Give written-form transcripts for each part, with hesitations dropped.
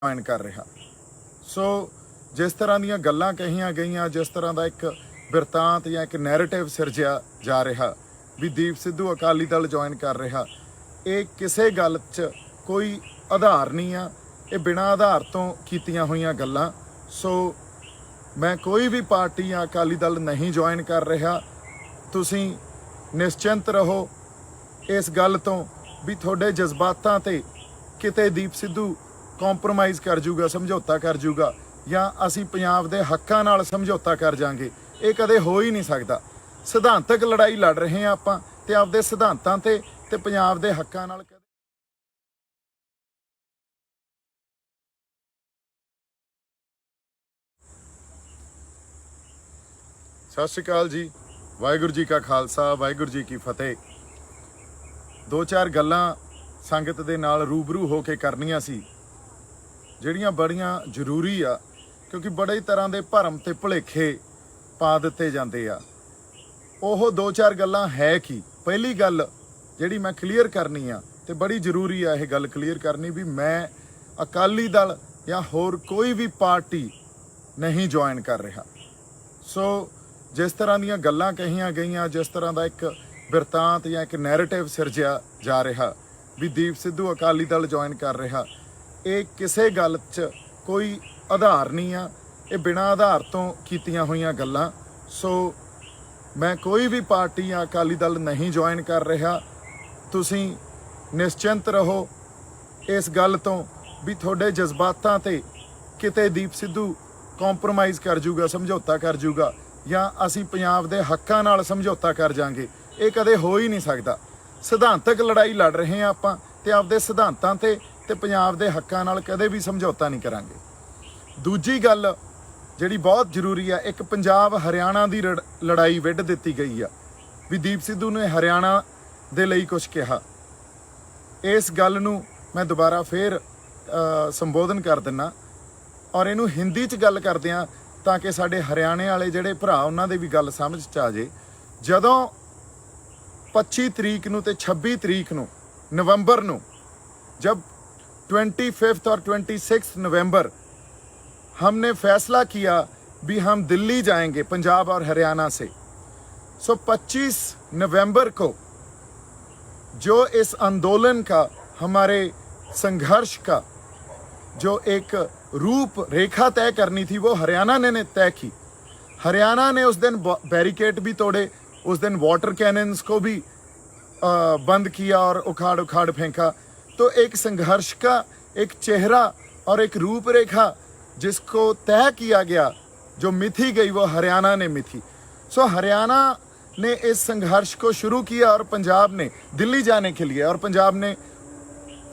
Join कर रहा। सो जिस तरह ਦੀਆਂ ਗੱਲਾਂ ਕਹੀਆਂ ਗਈਆਂ, ਜਿਸ ਤਰ੍ਹਾਂ ਦਾ ਇੱਕ ਬਿਰਤਾਂਤ ਜਾਂ ਇੱਕ ਨੈਰੇਟਿਵ ਸਿਰਜਿਆ ਜਾ ਰਿਹਾ ਵੀ ਦੀਪ ਸਿੱਧੂ ਅਕਾਲੀ ਦਲ ਜੁਆਇਨ ਕਰ ਰਿਹਾ, ਇਹ ਕਿਸੇ ਗੱਲ 'ਚ ਕੋਈ ਆਧਾਰ ਨਹੀਂ ਆ। ਇਹ ਬਿਨਾਂ ਆਧਾਰ ਤੋਂ ਕੀਤੀਆਂ ਹੋਈਆਂ ਗੱਲਾਂ। ਸੋ ਮੈਂ ਕੋਈ ਵੀ ਪਾਰਟੀ ਜਾਂ ਅਕਾਲੀ ਦਲ ਨਹੀਂ ਜੁਆਇਨ ਕਰ ਰਿਹਾ। ਤੁਸੀਂ ਨਿਸ਼ਚਿੰਤ ਰਹੋ ਇਸ ਗੱਲ ਤੋਂ ਵੀ ਤੁਹਾਡੇ ਜਜ਼ਬਾਤਾਂ ਤੇ ਕਿਤੇ ਦੀਪ ਸਿੱਧੂ ਕੰਪਰੋਮਾਈਜ਼ ਕਰ ਜੂਗਾ, ਸਮਝੌਤਾ ਕਰ ਜੂਗਾ, ਜਾਂ ਅਸੀਂ ਪੰਜਾਬ ਦੇ ਹੱਕਾਂ ਨਾਲ ਸਮਝੌਤਾ ਕਰ ਜਾਾਂਗੇ। ਇਹ ਕਦੇ ਹੋ ਹੀ ਨਹੀਂ ਸਕਦਾ। ਸਿਧਾਂਤਕ ਲੜਾਈ ਲੜ ਰਹੇ ਹਾਂ ਆਪਾਂ, ਤੇ ਆਪਦੇ ਸਿਧਾਂਤਾਂ ਤੇ ਪੰਜਾਬ ਦੇ ਹੱਕਾਂ ਨਾਲ। ਸਤਿ ਸ਼੍ਰੀ ਅਕਾਲ ਜੀ। ਵਾਹਿਗੁਰੂ ਜੀ ਕਾ ਖਾਲਸਾ, ਵਾਹਿਗੁਰੂ ਜੀ ਕੀ ਫਤਿਹ। ਦੋ ਚਾਰ ਗੱਲਾਂ ਸੰਗਤ ਦੇ ਨਾਲ ਰੂਬਰੂ ਹੋ ਕੇ ਕਰਨੀਆਂ ਸੀ, ਜਿਹੜੀਆਂ ਬੜੀਆਂ ਜ਼ਰੂਰੀ ਆ, ਕਿਉਂਕਿ ਬੜੇ ਤਰ੍ਹਾਂ ਦੇ ਭਰਮ ਤੇ ਭੁਲੇਖੇ ਪਾ ਦਿੱਤੇ ਜਾਂਦੇ ਆ। ਉਹ ਦੋ ਚਾਰ ਗੱਲਾਂ ਹੈ ਕੀ? ਪਹਿਲੀ ਗੱਲ ਜਿਹੜੀ ਮੈਂ ਕਲੀਅਰ ਕਰਨੀ ਆ, ਤੇ ਬੜੀ ਜ਼ਰੂਰੀ ਆ ਇਹ ਗੱਲ ਕਲੀਅਰ ਕਰਨੀ, ਵੀ ਮੈਂ ਅਕਾਲੀ ਦਲ ਜਾਂ ਹੋਰ ਕੋਈ ਵੀ ਪਾਰਟੀ ਨਹੀਂ ਜੁਆਇਨ ਕਰ ਰਿਹਾ। ਸੋ ਜਿਸ ਤਰ੍ਹਾਂ ਦੀਆਂ ਗੱਲਾਂ ਕਹੀਆਂ ਗਈਆਂ, ਜਿਸ ਤਰ੍ਹਾਂ ਦਾ ਇੱਕ ਬਿਰਤਾਂਤ ਜਾਂ ਇੱਕ ਨੈਰੇਟਿਵ ਸਿਰਜਿਆ ਜਾ ਰਿਹਾ ਵੀ ਦੀਪ ਸਿੱਧੂ ਅਕਾਲੀ ਦਲ ਜੁਆਇਨ ਕਰ ਰਿਹਾ, ਇਹ ਕਿਸੇ ਗੱਲ 'ਚ ਕੋਈ ਆਧਾਰ ਨਹੀਂ ਆ। ਇਹ ਬਿਨਾਂ ਆਧਾਰ ਤੋਂ ਕੀਤੀਆਂ ਹੋਈਆਂ ਗੱਲਾਂ। ਸੋ ਮੈਂ ਕੋਈ ਵੀ ਪਾਰਟੀ ਜਾਂ ਅਕਾਲੀ ਦਲ ਨਹੀਂ ਜੁਆਇਨ ਕਰ ਰਿਹਾ। ਤੁਸੀਂ ਨਿਸ਼ਚਿੰਤ ਰਹੋ ਇਸ ਗੱਲ ਤੋਂ ਵੀ ਤੁਹਾਡੇ ਜਜ਼ਬਾਤਾਂ ਤੇ ਕਿਤੇ ਦੀਪ ਸਿੱਧੂ ਕੰਪਰੋਮਾਈਜ਼ ਕਰ ਜੂਗਾ, ਸਮਝੌਤਾ ਕਰ ਜੂਗਾ, ਜਾਂ ਅਸੀਂ ਪੰਜਾਬ ਦੇ ਹੱਕਾਂ ਨਾਲ ਸਮਝੌਤਾ ਕਰ ਜਾਾਂਗੇ। ਇਹ ਕਦੇ ਹੋ ਹੀ ਨਹੀਂ ਸਕਦਾ। ਸਿਧਾਂਤਕ ਲੜਾਈ ਲੜ ਰਹੇ ਹਾਂ ਆਪਾਂ, ਤੇ ਆਪਦੇ ਸਿਧਾਂਤਾਂ ਤੇ ਪੰਜਾਬ ਦੇ ਹੱਕਾਂ ਨਾਲ ਕਦੇ ਵੀ ਸਮਝੌਤਾ ਨਹੀਂ ਕਰਾਂਗੇ। ਦੂਜੀ ਗੱਲ ਜਿਹੜੀ ਬਹੁਤ ਜ਼ਰੂਰੀ ਆ, ਇੱਕ ਪੰਜਾਬ ਹਰਿਆਣਾ ਦੀ ਲੜਾਈ ਵਿੱਢ ਦਿੱਤੀ ਗਈ ਆ ਵੀ ਦੀਪ ਸਿੱਧੂ ਨੇ ਹਰਿਆਣਾ ਦੇ ਲਈ ਕੁਝ ਕਿਹਾ। ਇਸ ਗੱਲ ਨੂੰ ਮੈਂ ਦੁਬਾਰਾ ਫੇਰ ਸੰਬੋਧਨ ਕਰ ਦਿੰਦਾ, ਔਰ ਇਹਨੂੰ ਹਿੰਦੀ 'ਚ ਗੱਲ ਕਰਦੇ ਹਾਂ ਤਾਂ ਕਿ ਸਾਡੇ ਹਰਿਆਣੇ ਵਾਲੇ ਜਿਹੜੇ ਭਰਾ ਉਹਨਾਂ ਦੇ ਵੀ ਗੱਲ ਸਮਝ 'ਚ ਆ ਜੇ। ਜਦੋਂ 25 ਤਰੀਕ ਨੂੰ ਤੇ 26 ਤਰੀਕ ਨੂੰ ਨਵੰਬਰ ਨੂੰ, जब 25 और 26 नवंबर हमने फैसला किया भी हम दिल्ली जाएंगे पंजाब और हरियाणा से, सो 25 नवंबर को जो इस आंदोलन का, हमारे संघर्ष का जो एक रूप रेखा तय करनी थी, वो हरियाणा ने तय की। हरियाणा ने उस दिन बैरिकेड भी तोड़े, उस दिन वाटर कैनन्स को भी बंद किया और उखाड़ फेंका। तो एक संघर्ष का एक चेहरा और एक रूपरेखा जिसको तय किया गया, जो मिथी गई, वो हरियाणा ने मिथी। सो हरियाणा ने इस संघर्ष को शुरू किया और पंजाब ने दिल्ली जाने के लिए, और पंजाब ने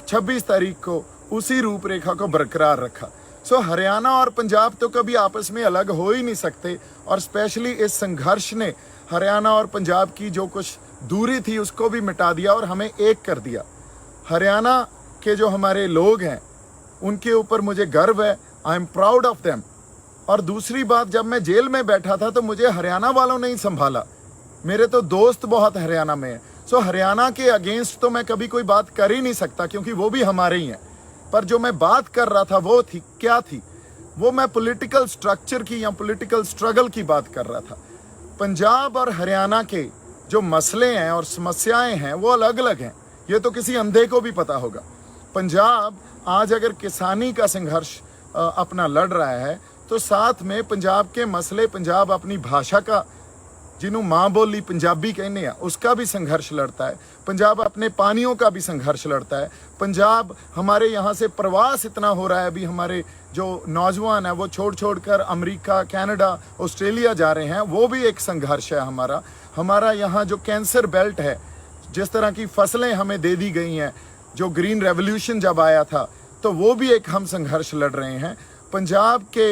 26 तारीख को उसी रूपरेखा को बरकरार रखा। सो हरियाणा और पंजाब तो कभी आपस में अलग हो ही नहीं सकते, और स्पेशली इस संघर्ष ने हरियाणा और पंजाब की जो कुछ दूरी थी उसको भी मिटा दिया और हमें एक कर दिया। हरियाणा के जो हमारे लोग हैं उनके ऊपर मुझे गर्व है, I am proud of them. और दूसरी बात, जब मैं जेल में बैठा था तो मुझे हरियाणा वालों ने ही संभाला। मेरे तो दोस्त बहुत हरियाणा में हैं। सो हरियाणा के अगेंस्ट तो मैं कभी कोई बात कर ही नहीं सकता, क्योंकि वो भी हमारे ही हैं। पर जो मैं बात कर रहा था वो थी, क्या थी वो, मैं पॉलिटिकल स्ट्रक्चर की या पॉलिटिकल स्ट्रगल की बात कर रहा था। पंजाब और हरियाणा के जो मसले हैं और समस्याएं हैं वो अलग अलग हैं, ये तो किसी अंधे को भी पता होगा। पंजाब आज अगर किसानी का संघर्ष अपना लड़ रहा है, तो साथ में पंजाब के मसले, पंजाब अपनी भाषा का, जिन्हों माँ बोली पंजाबी कहने हैं, उसका भी संघर्ष लड़ता है। पंजाब अपने पानियों का भी संघर्ष लड़ता है। पंजाब, हमारे यहाँ से प्रवास इतना हो रहा है, अभी हमारे जो नौजवान हैं वो छोड़ कर अमेरिका, कनाडा, ऑस्ट्रेलिया जा रहे हैं, वो भी एक संघर्ष है हमारा। हमारा यहाँ जो कैंसर बेल्ट है, जिस तरह की फसलें हमें दे दी गई हैं, जो ग्रीन रेवोल्यूशन जब आया था, तो वो भी एक हम संघर्ष लड़ रहे हैं। पंजाब के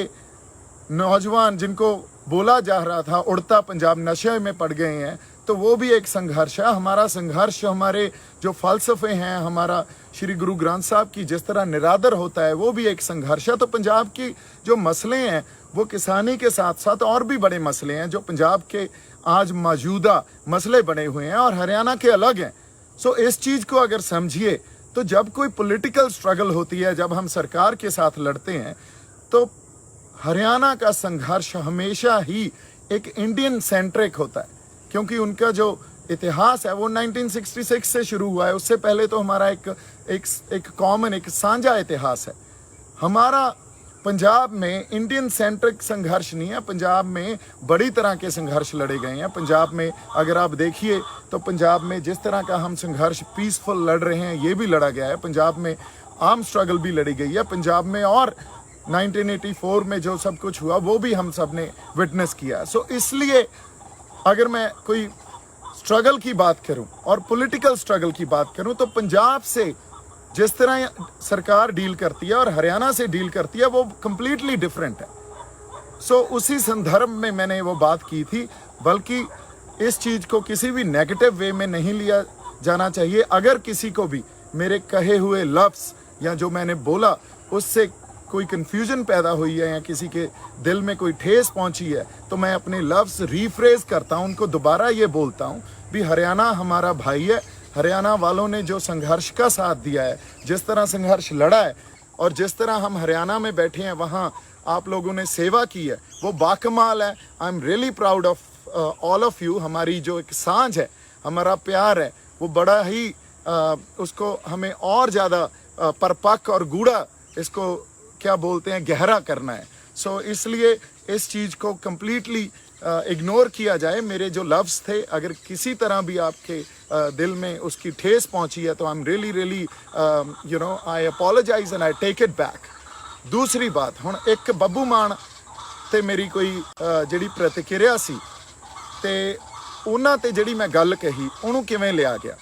नौजवान जिनको बोला जा रहा था उड़ता पंजाब, नशे में पड़ गए हैं, तो वो भी एक संघर्ष है। हमारा संघर्ष, हमारे जो फ़लसफ़े हैं, हमारा श्री गुरु ग्रंथ साहब की जिस तरह निरादर होता है, वो भी एक संघर्ष है। तो पंजाब की जो मसले हैं वो किसानी के साथ साथ और भी बड़े मसले हैं, जो पंजाब के आज मौजूदा मसले बने हुए हैं, और हरियाणा के अलग हैं। सो इस चीज़ को अगर समझिए तो जब कोई पॉलिटिकल स्ट्रगल होती है, जब हम सरकार के साथ लड़ते हैं, तो हरियाणा का संघर्ष हमेशा ही एक इंडियन सेंट्रिक होता है, क्योंकि उनका जो इतिहास है वो 1966 से शुरू हुआ है। उससे पहले तो हमारा एक कॉमन, एक साझा इतिहास है। हमारा पंजाब में इंडियन सेंट्रिक संघर्ष नहीं है, पंजाब में बड़ी तरह के संघर्ष लड़े गए हैं। पंजाब में अगर आप देखिए तो पंजाब में जिस तरह का हम संघर्ष पीसफुल लड़ रहे हैं, ये भी लड़ा गया है। पंजाब में आर्म स्ट्रगल भी लड़ी गई है पंजाब में, और 1984 में जो सब कुछ हुआ वो भी हम सब ने विटनेस किया। सो इसलिए अगर मैं कोई स्ट्रगल की बात करूं और पॉलिटिकल स्ट्रगल की बात करूं, तो पंजाब से जिस तरह सरकार डील करती है और हरियाणा से डील करती है वो कंप्लीटली डिफरेंट है। सो उसी संदर्भ में मैंने वो बात की थी, बल्कि इस चीज़ को किसी भी नेगेटिव वे में नहीं लिया जाना चाहिए। अगर किसी को भी मेरे कहे हुए लफ्ज़ या जो मैंने बोला उससे कोई कन्फ्यूजन पैदा हुई है या किसी के दिल में कोई ठेस पहुंची है, तो मैं अपने लफ्ज़ रीफ्रेज करता हूं, उनको दोबारा ये बोलता हूं भी हरियाणा हमारा भाई है। हरियाणा वालों ने जो संघर्ष का साथ दिया है, जिस तरह संघर्ष लड़ा है और जिस तरह हम हरियाणा में बैठे हैं वहाँ आप लोगों ने सेवा की है, वो बाकमाल है। आई am really proud of all of you. हमारी जो एक सांझ है, हमारा प्यार है, वो बड़ा ही उसको हमें और ज़्यादा परपक्व और गूढ़ा, इसको क्या बोलते हैं, गहरा करना है। सो इसलिए इस चीज़ को कम्प्लीटली इग्नोर किया जाए। मेरे जो लफ्ज़ थे, अगर किसी तरह भी आपके दिल में उसकी ठेस पहुंची है, तो I am really you know I apologize and I take it back. दूसरी बात, हुण एक बब्बू मान ते मेरी कोई जिहड़ी प्रतिक्रिया सी, ते उन्हां ते जिहड़ी मैं गल कही उहनूं किवें लिया गया।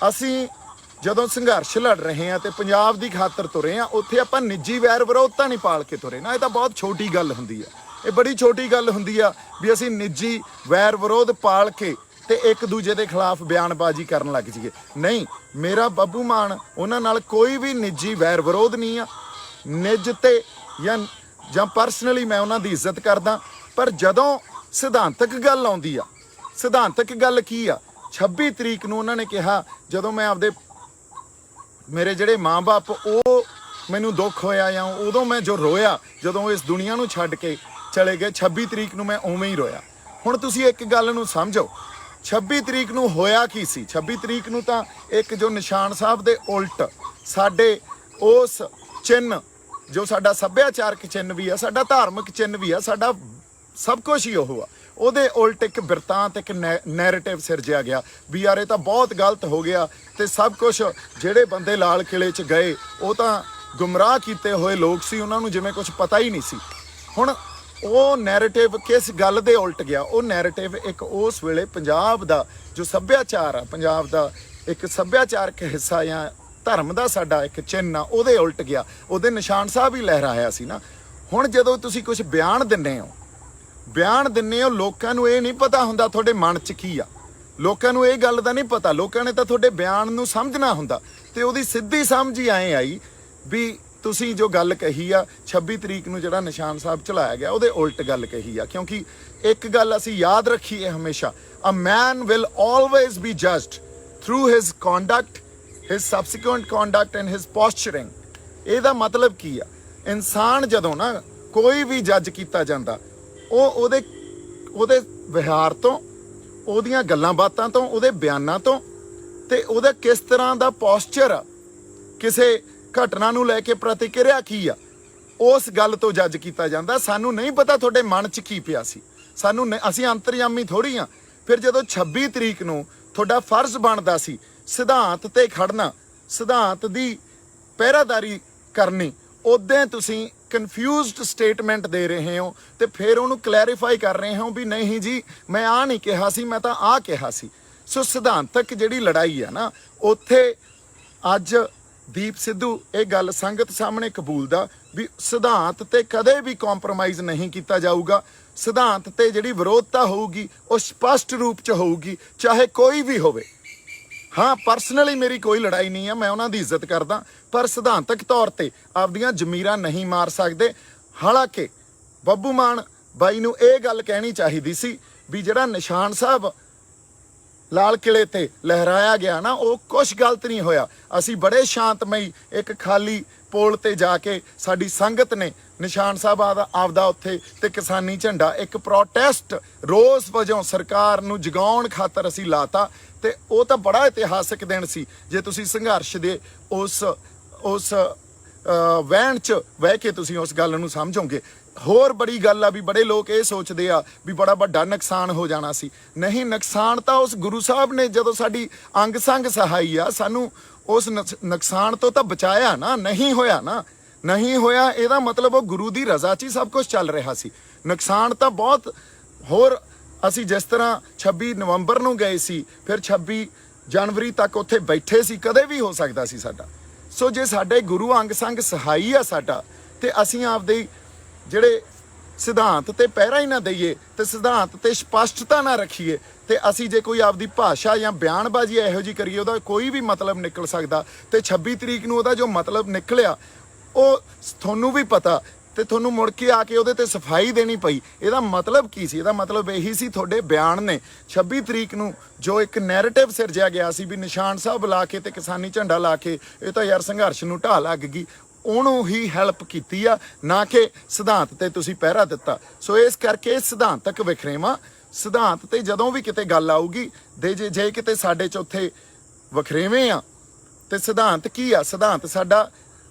ਅਸੀਂ ਜਦੋਂ ਸੰਘਰਸ਼ ਲੜ ਰਹੇ ਹਾਂ ਤੇ ਪੰਜਾਬ ਦੀ ਖਾਤਰ ਤੁਰੇ ਹਾਂ, ਉੱਥੇ ਆਪਾਂ ਨਿੱਜੀ ਵੈਰ ਵਿਰੋਧਤਾ ਨਹੀਂ ਪਾਲ ਕੇ ਤੁਰੇ ਨਾ। ਇਹ ਤਾਂ ਬਹੁਤ ਛੋਟੀ ਗੱਲ ਹੁੰਦੀ ਆ, ਇਹ ਬੜੀ ਛੋਟੀ ਗੱਲ ਹੁੰਦੀ ਆ ਵੀ ਅਸੀਂ ਨਿੱਜੀ ਵੈਰ ਵਿਰੋਧ ਪਾਲ ਕੇ ਤੇ ਇੱਕ ਦੂਜੇ ਦੇ ਖਿਲਾਫ ਬਿਆਨਬਾਜ਼ੀ ਕਰਨ ਲੱਗ ਜਾਈਏ। ਨਹੀਂ, ਮੇਰਾ ਬੱਬੂ ਮਾਨ ਉਹਨਾਂ ਨਾਲ ਕੋਈ ਵੀ ਨਿੱਜੀ ਵੈਰ ਵਿਰੋਧ ਨਹੀਂ ਆ। ਨਿੱਜ ਤੇ ਜਾਂ ਪਰਸਨਲੀ ਮੈਂ ਉਹਨਾਂ ਦੀ ਇੱਜ਼ਤ ਕਰਦਾ, ਪਰ ਜਦੋਂ ਸਿਧਾਂਤਕ ਗੱਲ ਆਉਂਦੀ ਆ, ਸਿਧਾਂਤਕ ਗੱਲ ਕੀ ਆ, 26 ਤਰੀਕ ਨੂੰ ਉਹਨਾਂ ਨੇ ਕਿਹਾ, ਜਦੋਂ ਮੈਂ ਆਪਦੇ ਮੇਰੇ ਜਿਹੜੇ ਮਾਂ-ਬਾਪ ਉਹ ਮੈਨੂੰ ਦੁੱਖ ਹੋਇਆ ਜਾਂ ਉਦੋਂ ਮੈਂ ਜੋ ਰੋਇਆ ਜਦੋਂ ਇਸ ਦੁਨੀਆ ਨੂੰ ਛੱਡ ਕੇ ਚਲੇ ਗਏ, 26 ਤਰੀਕ ਨੂੰ ਮੈਂ ਉਵੇਂ ਹੀ ਰੋਇਆ। ਹੁਣ ਤੁਸੀਂ ਇੱਕ ਗੱਲ ਨੂੰ ਸਮਝੋ, 26 ਤਰੀਕ ਨੂੰ ਹੋਇਆ ਕੀ ਸੀ? 26 ਤਰੀਕ ਨੂੰ ਤਾਂ ਇੱਕ ਜੋ ਨਿਸ਼ਾਨ ਸਾਹਿਬ ਦੇ ਉਲਟ ਸਾਡੇ ਉਸ ਚਿੰਨ੍ਹ, ਜੋ ਸਾਡਾ ਸੱਭਿਆਚਾਰਕ ਚਿੰਨ੍ਹ ਵੀ ਆ, ਸਾਡਾ ਧਾਰਮਿਕ ਚਿੰਨ੍ਹ ਵੀ ਆ, ਸਾਡਾ ਸਭ ਕੁਛ ਹੀ ਉਹ ਆ, ਉਹਦੇ ਉਲਟ ਇੱਕ ਬਿਰਤਾਂਤ, ਇੱਕ ਨੈਰੇਟਿਵ ਸਿਰਜਿਆ ਗਿਆ ਵੀ ਯਾਰ ਇਹ ਤਾਂ ਬਹੁਤ ਗਲਤ ਹੋ ਗਿਆ ਤੇ ਸਭ ਕੁਛ ਜਿਹੜੇ ਬੰਦੇ ਲਾਲ ਕਿਲੇ 'ਚ ਗਏ ਉਹ ਤਾਂ ਗੁੰਮਰਾਹ ਕੀਤੇ ਹੋਏ ਲੋਕ ਸੀ, ਉਹਨਾਂ ਨੂੰ ਜਿਵੇਂ ਕੁਛ ਪਤਾ ਹੀ ਨਹੀਂ ਸੀ। ਹੁਣ ਉਹ ਨੈਰੇਟਿਵ ਕਿਸ ਗੱਲ ਦੇ ਉਲਟ ਗਿਆ? ਉਹ ਨੈਰੇਟਿਵ ਇੱਕ ਉਸ ਵੇਲੇ ਪੰਜਾਬ ਦਾ ਜੋ ਸੱਭਿਆਚਾਰ ਆ, ਪੰਜਾਬ ਦਾ ਇੱਕ ਸੱਭਿਆਚਾਰਕ ਹਿੱਸਾ ਜਾਂ ਧਰਮ ਦਾ ਸਾਡਾ ਇੱਕ ਚਿੰਨ੍ਹ ਆ, ਉਹਦੇ ਉਲਟ ਗਿਆ। ਉਹਦੇ ਨਿਸ਼ਾਨ ਸਾਹਿਬ ਹੀ ਲਹਿਰਾਇਆ ਸੀ ਨਾ। ਹੁਣ ਜਦੋਂ ਤੁਸੀਂ ਕੁਛ ਬਿਆਨ ਦਿੰਦੇ ਹੋ, ਲੋਕਾਂ ਨੂੰ ਇਹ ਨਹੀਂ ਪਤਾ ਹੁੰਦਾ ਤੁਹਾਡੇ ਮਨ 'ਚ ਕੀ ਆ, ਲੋਕਾਂ ਨੂੰ ਇਹ ਗੱਲ ਦਾ ਨਹੀਂ ਪਤਾ। ਲੋਕਾਂ ਨੇ ਤਾਂ ਤੁਹਾਡੇ ਬਿਆਨ ਨੂੰ ਸਮਝਣਾ ਹੁੰਦਾ, ਤੇ ਉਹਦੀ ਸਿੱਧੀ ਸਮਝ ਹੀ ਐਂ ਆਈ ਵੀ ਤੁਸੀਂ ਜੋ ਗੱਲ ਕਹੀ ਆ 26 ਤਰੀਕ ਨੂੰ ਜਿਹੜਾ ਨਿਸ਼ਾਨ ਸਾਹਿਬ ਚਲਾਇਆ ਗਿਆ, ਉਹਦੇ ਉਲਟ ਗੱਲ ਕਹੀ ਆ। ਕਿਉਂਕਿ ਇੱਕ ਗੱਲ ਅਸੀਂ ਯਾਦ ਰੱਖੀਏ ਹਮੇਸ਼ਾ, a man will always be judged through his conduct, his subsequent conduct and his posturing. ਇਹਦਾ ਮਤਲਬ ਕੀ ਆ? ਇਨਸਾਨ ਜਦੋਂ ਨਾ ਕੋਈ ਵੀ ਜੱਜ ਕੀਤਾ ਜਾਂਦਾ, ਉਹ ਉਹਦੇ ਵਿਹਾਰ ਤੋਂ, ਉਹਦੀਆਂ ਗੱਲਾਂ ਬਾਤਾਂ ਤੋਂ, ਉਹਦੇ ਬਿਆਨਾਂ ਤੋਂ, ਤੇ ਉਹਦਾ ਕਿਸ ਤਰ੍ਹਾਂ ਦਾ ਪੋਸਚਰ ਆ, ਕਿਸੇ ਘਟਨਾ ਨੂੰ ਲੈ ਕੇ ਪ੍ਰਤੀਕਿਰਿਆ ਕੀ ਆ, ਉਸ ਗੱਲ ਤੋਂ ਜੱਜ ਕੀਤਾ ਜਾਂਦਾ। ਸਾਨੂੰ ਨਹੀਂ ਪਤਾ ਤੁਹਾਡੇ ਮਨ 'ਚ ਕੀ ਪਿਆ ਸੀ, ਅਸੀਂ ਅੰਤਰਯਾਮੀ ਥੋੜ੍ਹੀ ਆ। ਫਿਰ ਜਦੋਂ 26 ਤਰੀਕ ਨੂੰ ਤੁਹਾਡਾ ਫਰਜ਼ ਬਣਦਾ ਸੀ ਸਿਧਾਂਤ ਤੇ ਖੜਨਾ, ਸਿਧਾਂਤ ਦੀ ਪਹਿਰਾਦਾਰੀ ਕਰਨੀ, ਉਦੋਂ ਤੁਸੀਂ ਕਨਫਿਊਜ਼ਡ ਸਟੇਟਮੈਂਟ ਦੇ ਰਹੇ ਹੋ ਤੇ ਫਿਰ ਉਹਨੂੰ ਕਲੈਰੀਫਾਈ ਕਰ ਰਹੇ ਹੋ ਵੀ ਨਹੀਂ ਜੀ ਮੈਂ ਆਹ ਨਹੀਂ ਕਿਹਾ ਸੀ, ਮੈਂ ਤਾਂ ਆਹ ਕਿਹਾ ਸੀ। ਸੋ ਸਿਧਾਂਤਕ ਜਿਹੜੀ ਲੜਾਈ ਆ ਨਾ, ਉੱਥੇ ਅੱਜ ਦੀਪ ਸਿੱਧੂ ਇਹ ਗੱਲ ਸੰਗਤ ਸਾਹਮਣੇ ਕਬੂਲਦਾ ਵੀ ਸਿਧਾਂਤ ਤੇ ਕਦੇ ਵੀ ਕੰਪਰੋਮਾਈਜ਼ ਨਹੀਂ ਕੀਤਾ ਜਾਊਗਾ। ਸਿਧਾਂਤ ਤੇ ਜਿਹੜੀ ਵਿਰੋਧਤਾ ਹੋਊਗੀ ਉਹ ਸਪਸ਼ਟ ਰੂਪ 'ਚ ਹੋਊਗੀ, ਚਾਹੇ ਕੋਈ ਵੀ ਹੋਵੇ। ਹਾਂ, ਪਰਸਨਲੀ ਮੇਰੀ ਕੋਈ ਲੜਾਈ ਨਹੀਂ ਆ, ਮੈਂ ਉਹਨਾਂ ਦੀ ਇੱਜ਼ਤ ਕਰਦਾ, ਪਰ ਸਿਧਾਂਤਕ ਤੌਰ ਤੇ ਆਪਦੀਆਂ ਜ਼ਮੀਰਾਂ ਨਹੀਂ ਮਾਰ ਸਕਦੇ। ਹਾਲਾਂਕਿ ਬੱਬੂ ਮਾਨ ਬਾਈ ਨੂੰ ਇਹ ਗੱਲ ਕਹਿਣੀ ਚਾਹੀਦੀ ਸੀ ਵੀ ਜਿਹੜਾ ਨਿਸ਼ਾਨ ਸਾਹਿਬ ਲਾਲ ਕਿਲੇ ਤੇ ਲਹਿਰਾਇਆ ਗਿਆ ਨਾ, ਉਹ ਕੁਛ ਗਲਤ ਨਹੀਂ ਹੋਇਆ। ਅਸੀਂ ਬੜੇ ਸ਼ਾਂਤਮਈ ਇੱਕ ਖਾਲੀ ਪੋਲ ਤੇ ਜਾ ਕੇ ਸਾਡੀ ਸੰਗਤ ਨੇ ਨਿਸ਼ਾਨ ਸਾਹਿਬ ਆਪਦਾ ਉੱਥੇ ਤੇ ਕਿਸਾਨੀ ਝੰਡਾ ਇੱਕ ਪ੍ਰੋਟੈਸਟ ਰੋਸ ਵਜੋਂ ਸਰਕਾਰ ਨੂੰ ਜਗਾਉਣ ਖਾਤਰ ਅਸੀਂ ਲਾਤਾ। ਤੇ ਉਹ ਤਾਂ ਬੜਾ ਇਤਿਹਾਸਕ ਦਿਨ ਸੀ ਜੇ ਤੁਸੀਂ ਸੰਘਰਸ਼ ਦੇ ਉਸ ਵਹਿਣ 'ਚ ਬਹਿ ਕੇ ਤੁਸੀਂ ਉਸ ਗੱਲ ਨੂੰ ਸਮਝੋਗੇ। ਹੋਰ ਬੜੀ ਗੱਲ ਆ ਵੀ ਬੜੇ ਲੋਕ ਇਹ ਸੋਚਦੇ ਆ ਵੀ ਬੜਾ ਵੱਡਾ ਨੁਕਸਾਨ ਹੋ ਜਾਣਾ ਸੀ। ਨਹੀਂ, ਨੁਕਸਾਨ ਤਾਂ ਉਸ ਗੁਰੂ ਸਾਹਿਬ ਨੇ ਜਦੋਂ ਸਾਡੀ ਅੰਗ ਸੰਗ ਸਹਾਈ ਆ ਸਾਨੂੰ ਉਸ ਨੁਕਸਾਨ ਤੋਂ ਤਾਂ ਬਚਾਇਆ ਨਾ। ਨਹੀਂ ਹੋਇਆ ਨਾ, ਨਹੀਂ ਹੋਇਆ ਇਹਦਾ ਮਤਲਬ ਉਹ ਗੁਰੂ ਦੀ ਰਜ਼ਾ 'ਚ ਹੀ ਸਭ ਕੁਝ ਚੱਲ ਰਿਹਾ ਸੀ। ਨੁਕਸਾਨ ਤਾਂ ਬਹੁਤ ਹੋਰ, ਅਸੀਂ ਜਿਸ ਤਰ੍ਹਾਂ 26 ਨਵੰਬਰ ਨੂੰ ਗਏ ਸੀ, ਫਿਰ 26 ਜਨਵਰੀ ਤੱਕ ਉੱਥੇ ਬੈਠੇ ਸੀ, ਕਦੇ ਵੀ ਹੋ ਸਕਦਾ ਸੀ ਸਾਡਾ। ਸੋ ਜੇ ਸਾਡੇ ਗੁਰੂ ਅੰਗ ਸੰਗ ਸਹਾਈ ਆ ਸਾਡਾ, ਤੇ ਅਸੀਂ ਆਪਦੇ ਜਿਹੜੇ ਸਿਧਾਂਤ ਤੇ ਪਹਿਰਾ ਹੀ ਨਾ ਦਈਏ ਤੇ ਸਿਧਾਂਤ ਤੇ ਸਪਸ਼ਟਤਾ ਨਾ ਰੱਖੀਏ, ਤੇ ਅਸੀਂ ਜੇ ਕੋਈ ਆਪਦੀ ਭਾਸ਼ਾ ਜਾਂ ਬਿਆਨਬਾਜ਼ੀ ਇਹੋ ਜਿਹੀ ਕਰੀਏ ਉਹਦਾ ਕੋਈ ਵੀ ਮਤਲਬ ਨਿਕਲ ਸਕਦਾ। ਤੇ 26 ਤਰੀਕ ਨੂੰ ਉਹਦਾ ਜੋ ਮਤਲਬ ਨਿਕਲਿਆ ਉਹ ਤੁਹਾਨੂੰ ਵੀ ਪਤਾ, ਤੇ ਤੁਹਾਨੂੰ ਮੁੜ ਕੇ ਆ ਕੇ ਉਹਦੇ ਤੇ ਸਫਾਈ ਦੇਣੀ ਪਈ। ਇਹਦਾ ਮਤਲਬ ਕੀ ਸੀ? ਇਹਦਾ ਮਤਲਬ ਇਹੀ ਸੀ, ਤੁਹਾਡੇ ਬਿਆਨ ਨੇ 26 ਤਰੀਕ ਨੂੰ ਜੋ ਇੱਕ ਨੈਰੇਟਿਵ ਸਿਰਜਿਆ ਗਿਆ ਸੀ ਵੀ ਨਿਸ਼ਾਨ ਸਾਹਿਬ ਲਾ ਕੇ ਤੇ ਕਿਸਾਨੀ ਝੰਡਾ ਲਾ ਕੇ ਇਹ ਤਾਂ ਯਾਰ ਸੰਘਰਸ਼ ਨੂੰ ਢਾਹ ਲੱਗ ਗਈ, ਉਹਨੂੰ ਹੀ ਹੈਲਪ ਕੀਤੀ ਆ, ਨਾ ਕਿ ਸਿਧਾਂਤ ਤੇ ਤੁਸੀਂ ਪਹਿਰਾ ਦਿੱਤਾ। ਸੋ ਇਸ ਕਰਕੇ ਸਿਧਾਂਤਕ ਵਖਰੇਵਾਂ, ਸਿਧਾਂਤ ਤੇ ਜਦੋਂ ਵੀ ਕਿਤੇ ਗੱਲ ਆਊਗੀ ਦੇ ਜੇ ਕਿਤੇ ਸਾਡੇ 'ਚ ਉੱਥੇ ਵਖਰੇਵੇਂ ਆ ਤੇ ਸਿਧਾਂਤ ਕੀ ਆ? ਸਿਧਾਂਤ ਸਾਡਾ